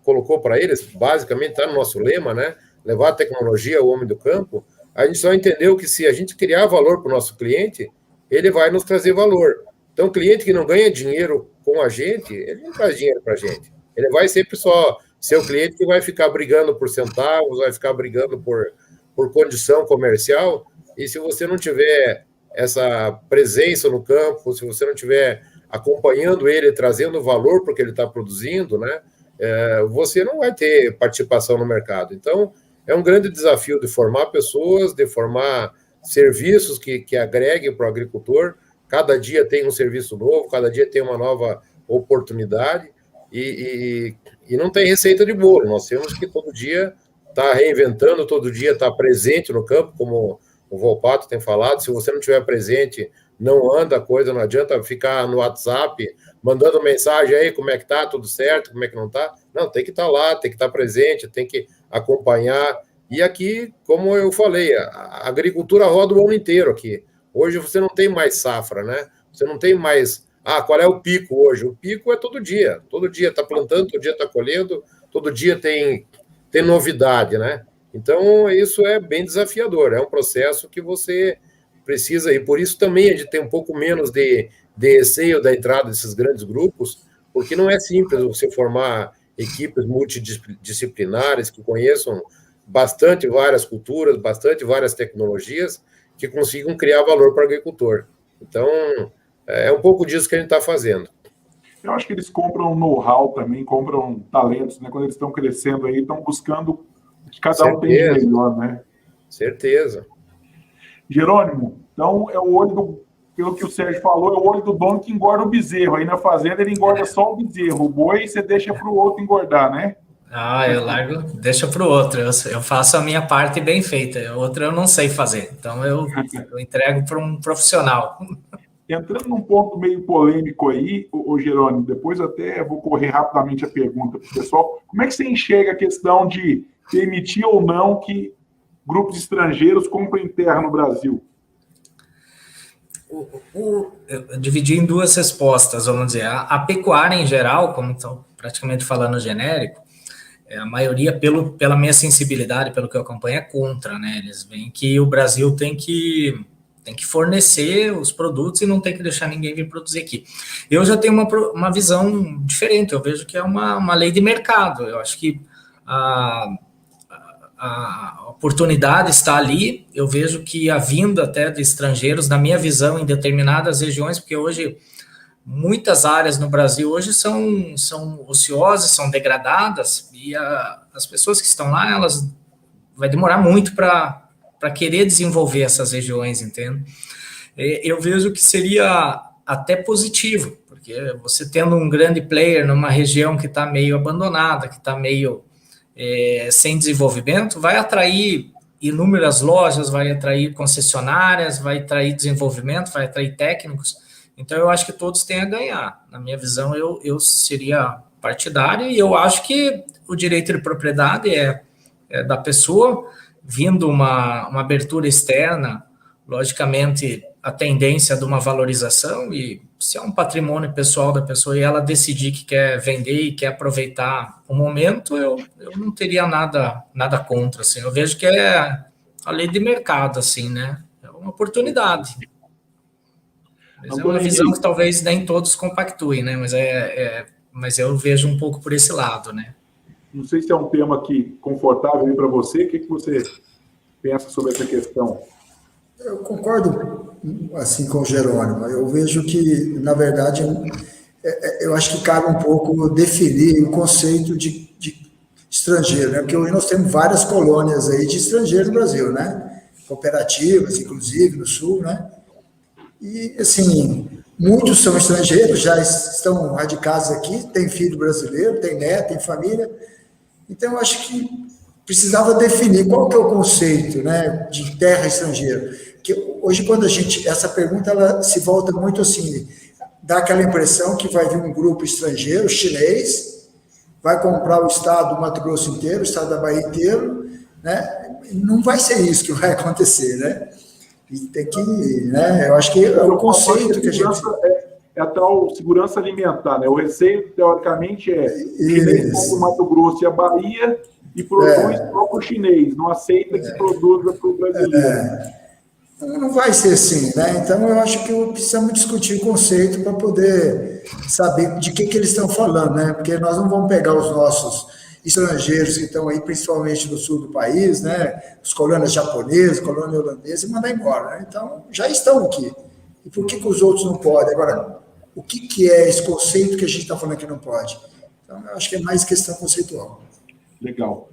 colocou para eles, basicamente está no nosso lema, né? Levar a tecnologia ao homem do campo. A gente só entendeu que se a gente criar valor para o nosso cliente, ele vai nos trazer valor. Então, o cliente que não ganha dinheiro com a gente, ele não traz dinheiro para a gente. Ele vai sempre só ser o cliente que vai ficar brigando por centavos, vai ficar brigando por condição comercial. E se você não tiver essa presença no campo, se você não tiver acompanhando ele, trazendo valor para o que ele está produzindo, né, você não vai ter participação no mercado. Então, é um grande desafio de formar pessoas, de formar serviços que agreguem para o agricultor. Cada dia tem um serviço novo, cada dia tem uma nova oportunidade e não tem receita de bolo. Nós temos que todo dia estar reinventando, todo dia estar presente no campo, como o Volpato tem falado. Se você não estiver presente, não anda a coisa, não adianta ficar no WhatsApp mandando mensagem aí, como é que tá, tudo certo, como é que não tá. Não, tem que estar lá, tem que estar presente, tem que acompanhar. E aqui, como eu falei, a agricultura roda o ano inteiro aqui. Hoje você não tem mais safra, né? Você não tem mais... qual é o pico hoje? O pico é todo dia está plantando, todo dia está colhendo, todo dia tem novidade, né? Então, isso é bem desafiador, é um processo que você precisa, e por isso também a gente tem um pouco menos de receio da entrada desses grandes grupos, porque não é simples você formar equipes multidisciplinares que conheçam bastante várias culturas, bastante várias tecnologias, que consigam criar valor para o agricultor. Então, é um pouco disso que a gente está fazendo. Eu acho que eles compram know-how também, compram talentos, né? Quando eles estão crescendo aí, estão buscando o que cada um tem de melhor, né? Certeza. Jerônimo, então é o olho pelo que o Sérgio falou, é o olho do dono que engorda o bezerro. Aí na fazenda ele engorda só o bezerro. O boi você deixa para o outro engordar, né? Eu largo, deixa para o outro. Eu faço a minha parte bem feita. A outra eu não sei fazer. Então eu entrego para um profissional. entrando num ponto meio polêmico aí, ô Jerônimo, depois até vou correr rapidamente a pergunta para o pessoal. Como é que você enxerga a questão de permitir ou não que grupos estrangeiros comprem terra no Brasil? Eu dividi em duas respostas, vamos dizer. A pecuária em geral, como estão praticamente falando genérico, a maioria, pela minha sensibilidade, pelo que eu acompanho, é contra, né? Eles veem que o Brasil tem que fornecer os produtos e não tem que deixar ninguém vir produzir aqui. Eu já tenho uma visão diferente, eu vejo que é uma lei de mercado. Eu acho que a oportunidade está ali, eu vejo que a vinda até de estrangeiros, na minha visão, em determinadas regiões, porque hoje muitas áreas no Brasil hoje são ociosas, são degradadas, e as pessoas que estão lá, elas vai demorar muito para querer desenvolver essas regiões, entende? Eu vejo que seria até positivo, porque você tendo um grande player numa região que está meio abandonada, que está meio sem desenvolvimento, vai atrair inúmeras lojas, vai atrair concessionárias, vai atrair desenvolvimento, vai atrair técnicos. Então, eu acho que todos têm a ganhar. Na minha visão, eu seria partidário, e eu acho que o direito de propriedade é da pessoa, vindo uma abertura externa, logicamente, a tendência de uma valorização, e se é um patrimônio pessoal da pessoa e ela decidir que quer vender e quer aproveitar o momento, eu não teria nada contra, assim. Eu vejo que é a lei de mercado, assim, né? É uma oportunidade. Mas é uma visão que talvez nem todos compactuem, né? Mas eu vejo um pouco por esse lado, né? Não sei se é um tema confortável para você. O que você pensa sobre essa questão? Eu concordo assim com o Jerônimo. Eu vejo que, na verdade, eu acho que cabe um pouco definir o conceito de estrangeiro, né? Porque hoje nós temos várias colônias aí de estrangeiro no Brasil, né? Cooperativas, inclusive, no Sul, né? E, assim, muitos são estrangeiros, já estão radicados aqui, tem filho brasileiro, tem neto, tem família. Então, eu acho que precisava definir qual que é o conceito, né, de terra estrangeira. Que hoje, quando essa pergunta ela se volta muito assim, dá aquela impressão que vai vir um grupo estrangeiro, chinês, vai comprar o estado do Mato Grosso inteiro, o estado da Bahia inteiro, né? Não vai ser isso que vai acontecer, né? E tem que, né? Eu acho que é o conceito que a gente... É a tal segurança alimentar, né? O receio, teoricamente, chinês compra o Mato Grosso e a Bahia e produz só para o chinês, não aceita que produza para o brasileiro. Não vai ser assim, né? Então, eu acho que precisamos discutir o conceito para poder saber de que eles estão falando, né? Porque nós não vamos pegar os nossos estrangeiros que estão aí, principalmente no sul do país, né? Os colônias japoneses, colônia holandesa, e mandar embora, né? Então, já estão aqui. E por que os outros não podem? Agora, o que é esse conceito que a gente está falando que não pode? Então, eu acho que é mais questão conceitual. Legal.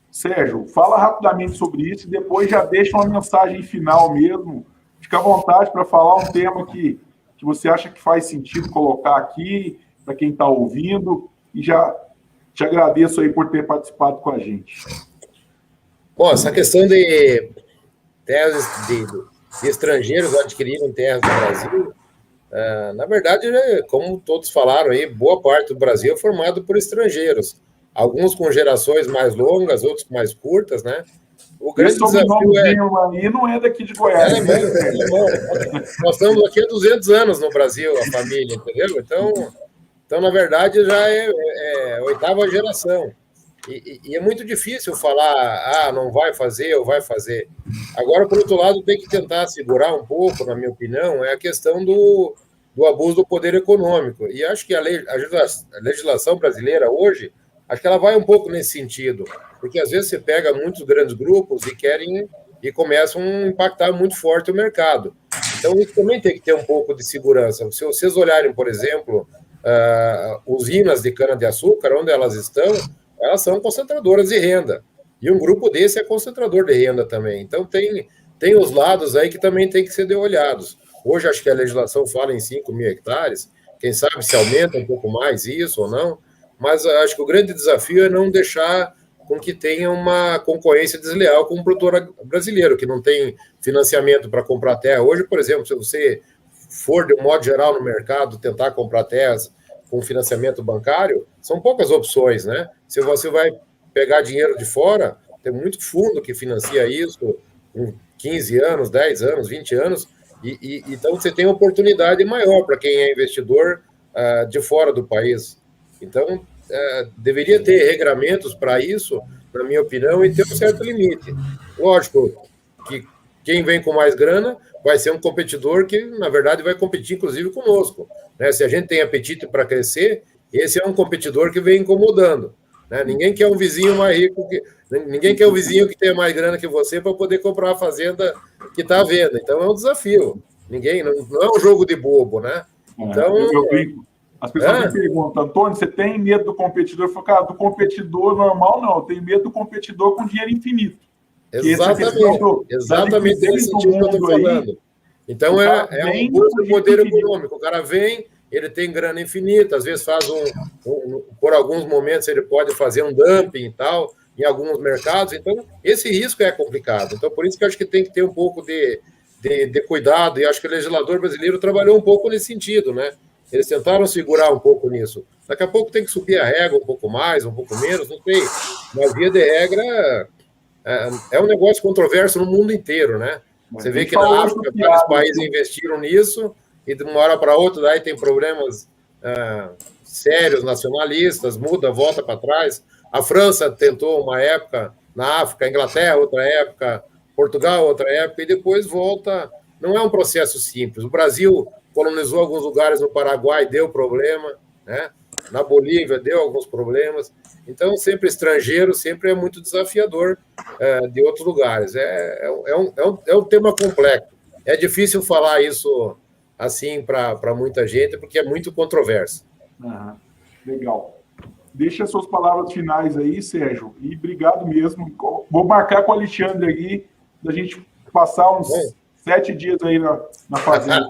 Sérgio, fala rapidamente sobre isso e depois já deixa uma mensagem final mesmo. Fica à vontade para falar um tema que você acha que faz sentido colocar aqui, para quem está ouvindo, e já te agradeço aí por ter participado com a gente. Bom, essa questão de terras de estrangeiros adquiriram terras no Brasil, na verdade, como todos falaram aí, boa parte do Brasil é formado por estrangeiros. Alguns com gerações mais longas, outros mais curtas, né? O grande desafio aí não é daqui de Goiás. Nós estamos aqui há 200 anos no Brasil, a família, entendeu? Então na verdade, já é a 8ª geração. E é muito difícil falar, não vai fazer ou vai fazer. Agora, por outro lado, tem que tentar segurar um pouco, na minha opinião, é a questão do abuso do poder econômico. E acho que a legislação brasileira hoje, acho que ela vai um pouco nesse sentido, porque às vezes você pega muitos grandes grupos e começam a impactar muito forte o mercado. Então, isso também tem que ter um pouco de segurança. Se vocês olharem, por exemplo, usinas de cana-de-açúcar, onde elas estão, elas são concentradoras de renda. E um grupo desse é concentrador de renda também. Então, tem os lados aí que também tem que ser olhados. Hoje, acho que a legislação fala em 5.000 hectares. Quem sabe se aumenta um pouco mais isso ou não. Mas acho que o grande desafio é não deixar com que tenha uma concorrência desleal com o produtor brasileiro, que não tem financiamento para comprar terra. Hoje, por exemplo, se você for, de um modo geral, no mercado, tentar comprar terras com financiamento bancário, são poucas opções, né? Se você vai pegar dinheiro de fora, tem muito fundo que financia isso com 15 anos, 10 anos, 20 anos, então você tem uma oportunidade maior para quem é investidor de fora do país. Então, deveria ter regramentos para isso, na minha opinião, e ter um certo limite. Lógico que quem vem com mais grana vai ser um competidor que, na verdade, vai competir, inclusive, conosco. Né? Se a gente tem apetite para crescer, esse é um competidor que vem incomodando. Né? Ninguém quer um vizinho mais rico, ninguém quer um vizinho que tenha mais grana que você para poder comprar a fazenda que está à venda. Então, é um desafio. Não é um jogo de bobo, né? Então, as pessoas me perguntam, Antônio, você tem medo do competidor? Eu falo, cara, do competidor normal, não. Eu tenho medo do competidor com dinheiro infinito. Exatamente nesse sentido que eu estou falando. Então, é um outro poder econômico. O cara vem, ele tem grana infinita, às vezes faz por alguns momentos ele pode fazer um dumping e tal, em alguns mercados. Então, esse risco é complicado. Então, por isso que eu acho que tem que ter um pouco de cuidado, e acho que o legislador brasileiro trabalhou um pouco nesse sentido, né? Eles tentaram segurar um pouco nisso. Daqui a pouco tem que subir a régua um pouco mais, um pouco menos, não sei. Mas, via de regra, é um negócio controverso no mundo inteiro, né? Você vê que na África, vários países investiram nisso, e de uma hora para outra, daí tem problemas sérios, nacionalistas, muda, volta para trás. A França tentou uma época na África, a Inglaterra outra época, Portugal outra época, e depois volta. Não é um processo simples. O Brasil colonizou alguns lugares no Paraguai, deu problema, né? Na Bolívia deu alguns problemas. Então, sempre estrangeiro, sempre é muito desafiador de outros lugares. É um tema complexo. É difícil falar isso assim para muita gente, porque é muito controverso. Legal. Deixa as suas palavras finais aí, Sérgio, e obrigado mesmo. Vou marcar com o Alexandre aqui, da gente passar uns 7 dias aí na fazenda.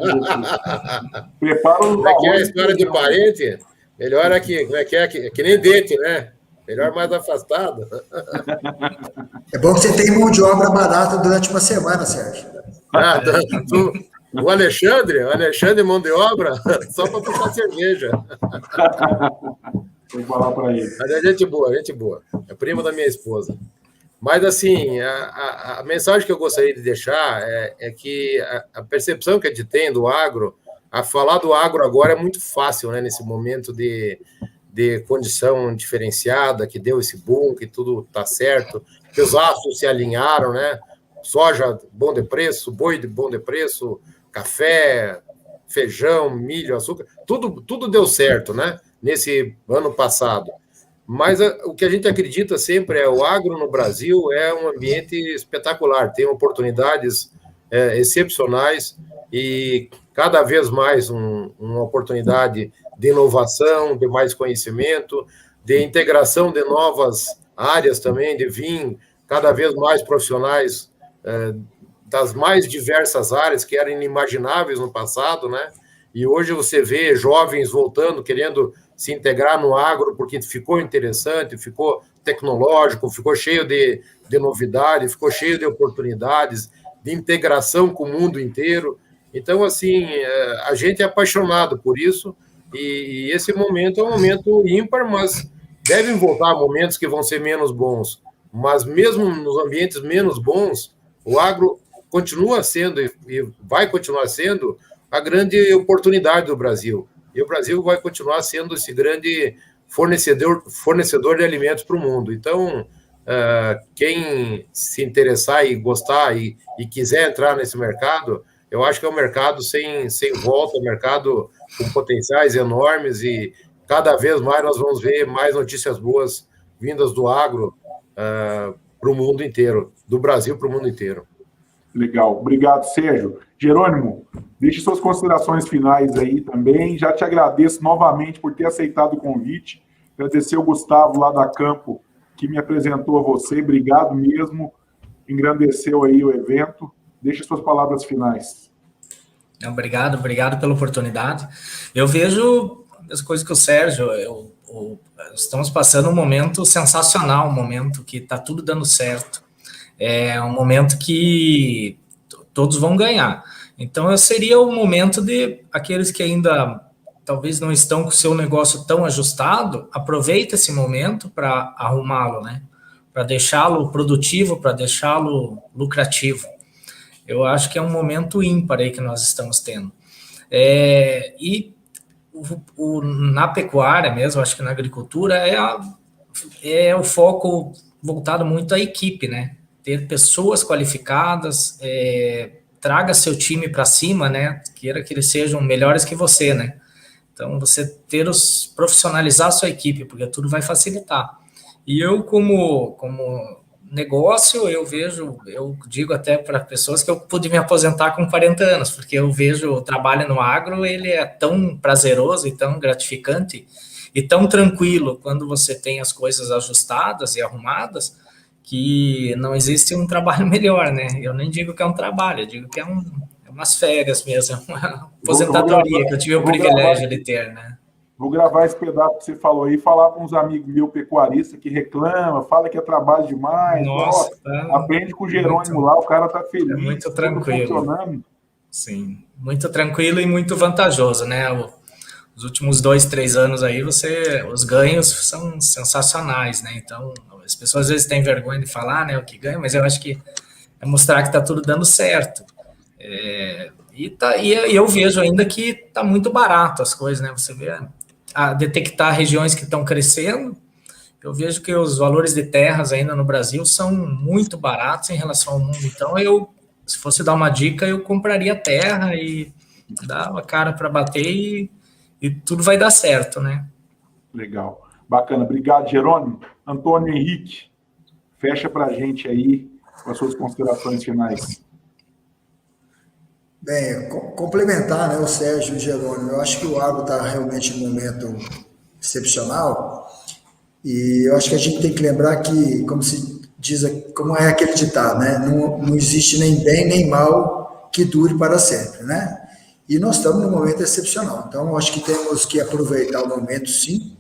Prepara o... Como é que é a história de parente? Melhor aqui, como é que é? Que nem dente, né? Melhor mais afastado. É bom que você tem mão de obra barata durante uma semana, Sérgio. O Alexandre, mão de obra, só para puxar cerveja. Vou falar para ele. Mas é gente boa. É primo da minha esposa. Mas, assim, a mensagem que eu gostaria de deixar é que a percepção que a gente tem do agro, a falar do agro agora é muito fácil, né? Nesse momento de condição diferenciada, que deu esse boom, que tudo está certo, que os astros se alinharam, né? Soja bom de preço, boi de bom de preço, café, feijão, milho, açúcar, tudo deu certo, né? Nesse ano passado. Mas o que a gente acredita sempre o agro no Brasil é um ambiente espetacular, tem oportunidades excepcionais e cada vez mais uma oportunidade de inovação, de mais conhecimento, de integração de novas áreas também, de vir cada vez mais profissionais das mais diversas áreas que eram inimagináveis no passado, né? E hoje você vê jovens voltando, querendo se integrar no agro, porque ficou interessante, ficou tecnológico, ficou cheio de novidades, ficou cheio de oportunidades, de integração com o mundo inteiro. Então, assim, a gente é apaixonado por isso, e esse momento é um momento ímpar, mas devem voltar momentos que vão ser menos bons. Mas mesmo nos ambientes menos bons, o agro continua sendo e vai continuar sendo a grande oportunidade do Brasil. E o Brasil vai continuar sendo esse grande fornecedor de alimentos para o mundo. Então, quem se interessar e gostar e quiser entrar nesse mercado, eu acho que é um mercado sem volta, um mercado com potenciais enormes, e cada vez mais nós vamos ver mais notícias boas vindas do agro para o mundo inteiro, do Brasil para o mundo inteiro. Legal. Obrigado, Sérgio. Jerônimo, deixe suas considerações finais aí também. Já te agradeço novamente por ter aceitado o convite. Agradecer o Gustavo lá da Campo, que me apresentou a você. Obrigado mesmo. Engrandeceu aí o evento. Deixe suas palavras finais. Obrigado pela oportunidade. Eu vejo as coisas que o Sérgio... estamos passando um momento sensacional, um momento que está tudo dando certo. É um momento que todos vão ganhar. Então, seria o momento de aqueles que ainda talvez não estão com o seu negócio tão ajustado, aproveita esse momento para arrumá-lo, né? Para deixá-lo produtivo, para deixá-lo lucrativo. Eu acho que é um momento ímpar aí que nós estamos tendo. E na pecuária mesmo, acho que na agricultura, é o foco voltado muito à equipe, né? Ter pessoas qualificadas, traga seu time para cima, né? Queira que eles sejam melhores que você, né? Então, você profissionalizar a sua equipe, porque tudo vai facilitar. E eu, como negócio, eu digo até para pessoas que eu pude me aposentar com 40 anos, porque eu vejo o trabalho no agro, ele é tão prazeroso e tão gratificante e tão tranquilo quando você tem as coisas ajustadas e arrumadas, que não existe um trabalho melhor, né? Eu nem digo que é um trabalho, eu digo que é umas férias mesmo, uma aposentadoria que eu tive o privilégio de ter, né? Vou gravar esse pedaço que você falou aí, falar com uns amigos meus pecuaristas que reclamam, fala que é trabalho demais. Nossa, aprende com o Jerônimo lá, o cara tá feliz. É muito tranquilo. Funcionando. Sim, muito tranquilo e muito vantajoso, né? Os últimos 2-3 anos aí, os ganhos são sensacionais, né? Então, as pessoas às vezes têm vergonha de falar, né, o que ganha, mas eu acho que é mostrar que tá tudo dando certo. E eu vejo ainda que tá muito barato as coisas, né? Você vê a detectar regiões que estão crescendo. Eu vejo que os valores de terras ainda no Brasil são muito baratos em relação ao mundo. Então, se fosse dar uma dica, eu compraria terra e dar a cara para bater e tudo vai dar certo, né? Legal. Bacana. Obrigado, Jerônimo. Antônio Henrique, fecha para a gente aí com as suas considerações finais. Bem, complementar, né, o Sérgio e o Jerônimo, eu acho que o agro está realmente em um momento excepcional e eu acho que a gente tem que lembrar que, como se diz, como é aquele ditado, né, não existe nem bem nem mal que dure para sempre, né? E nós estamos num momento excepcional, então eu acho que temos que aproveitar o momento, sim,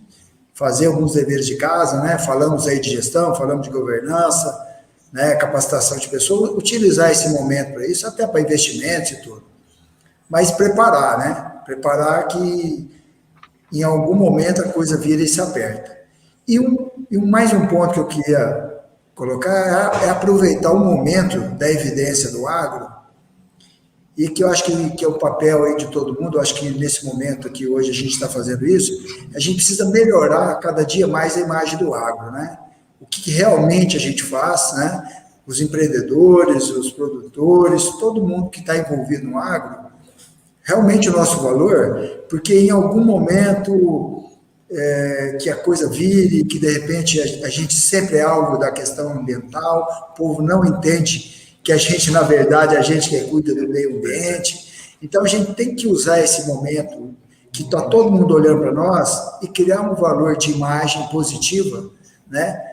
fazer alguns deveres de casa, né? Falamos aí de gestão, falamos de governança, né, capacitação de pessoas, utilizar esse momento para isso, até para investimentos e tudo. Mas preparar, né? Preparar que em algum momento a coisa vira e se aperta. E mais um ponto que eu queria colocar é aproveitar o momento da evidência do agro, e que eu acho que é o papel aí de todo mundo. Eu acho que nesse momento que hoje a gente está fazendo isso, a gente precisa melhorar cada dia mais a imagem do agro, né? O que realmente a gente faz, né? Os empreendedores, os produtores, todo mundo que está envolvido no agro, realmente o nosso valor, porque em algum momento que a coisa vire, que de repente a gente sempre é alvo da questão ambiental, o povo não entende que a gente, na verdade, a gente que cuida do meio ambiente. Então a gente tem que usar esse momento que está todo mundo olhando para nós e criar um valor de imagem positiva, né?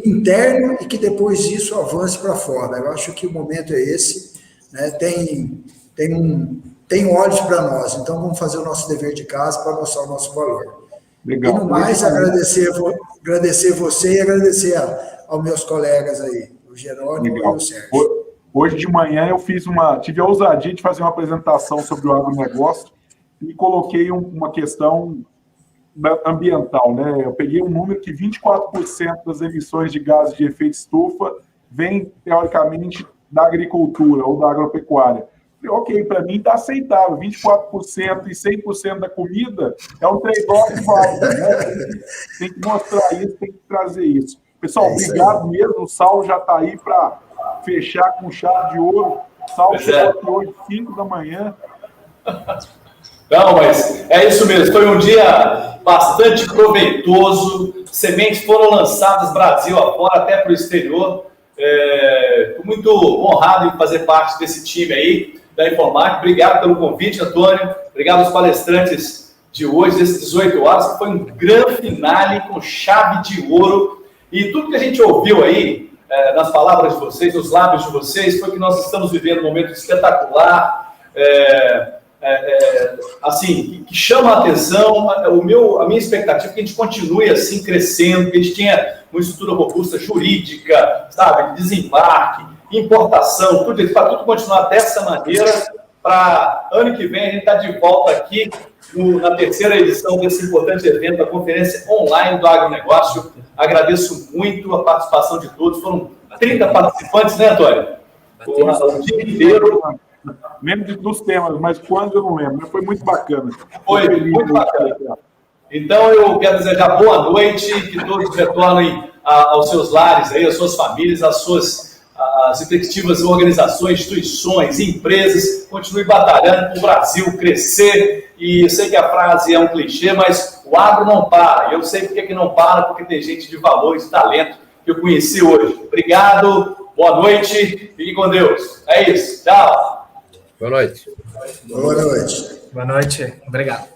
Interno, e que depois isso avance para fora. Eu acho que o momento é esse, né? Tem olhos para nós, então vamos fazer o nosso dever de casa para mostrar o nosso valor. Legal. E no mais, agradecer você e agradecer aos meus colegas aí, o Jerônimo e o Sérgio. Hoje de manhã eu tive a ousadia de fazer uma apresentação sobre o agronegócio e coloquei uma questão ambiental, né? Eu peguei um número que 24% das emissões de gases de efeito estufa vem, teoricamente, da agricultura ou da agropecuária. Ok, para mim está aceitável, 24% e 100% da comida é um trade-off válido, né? Tem que mostrar isso, tem que trazer isso. Pessoal, obrigado mesmo, o Saulo já está aí para fechar com chave de ouro. O Saulo chegou aqui hoje, 5 da manhã. Não, mas é isso mesmo, foi um dia bastante proveitoso, sementes foram lançadas Brasil afora, até para o exterior. Estou muito honrado em fazer parte desse time aí da Informática. Obrigado pelo convite, Antônio, obrigado aos palestrantes de hoje, desses 18 horas, que foi um grande finale com chave de ouro, e tudo que a gente ouviu aí, nas palavras de vocês, nos lábios de vocês, foi que nós estamos vivendo um momento espetacular, assim, que chama a atenção. A minha expectativa é que a gente continue assim, crescendo, que a gente tenha uma estrutura robusta jurídica, sabe, de desembarque, importação, tudo isso, para tudo continuar dessa maneira, para ano que vem a gente está de volta aqui na terceira edição desse importante evento, a Conferência Online do Agronegócio. Agradeço muito a participação de todos. Foram 30 participantes, né, Antônio? O dia inteiro. Lembro dos temas, mas quando eu não lembro. Mas foi muito bacana. Foi muito bacana. Então, eu quero desejar boa noite, que todos retornem aos seus lares, aí, às suas famílias, às suas respectivas organizações, instituições, empresas. Continue batalhando para o Brasil crescer. E eu sei que a frase é um clichê, mas o agro não para. E eu sei porque que não para, porque tem gente de valores e talento que eu conheci hoje. Obrigado, boa noite, fiquem com Deus. É isso, tchau. Boa noite. Boa noite. Boa noite, obrigado.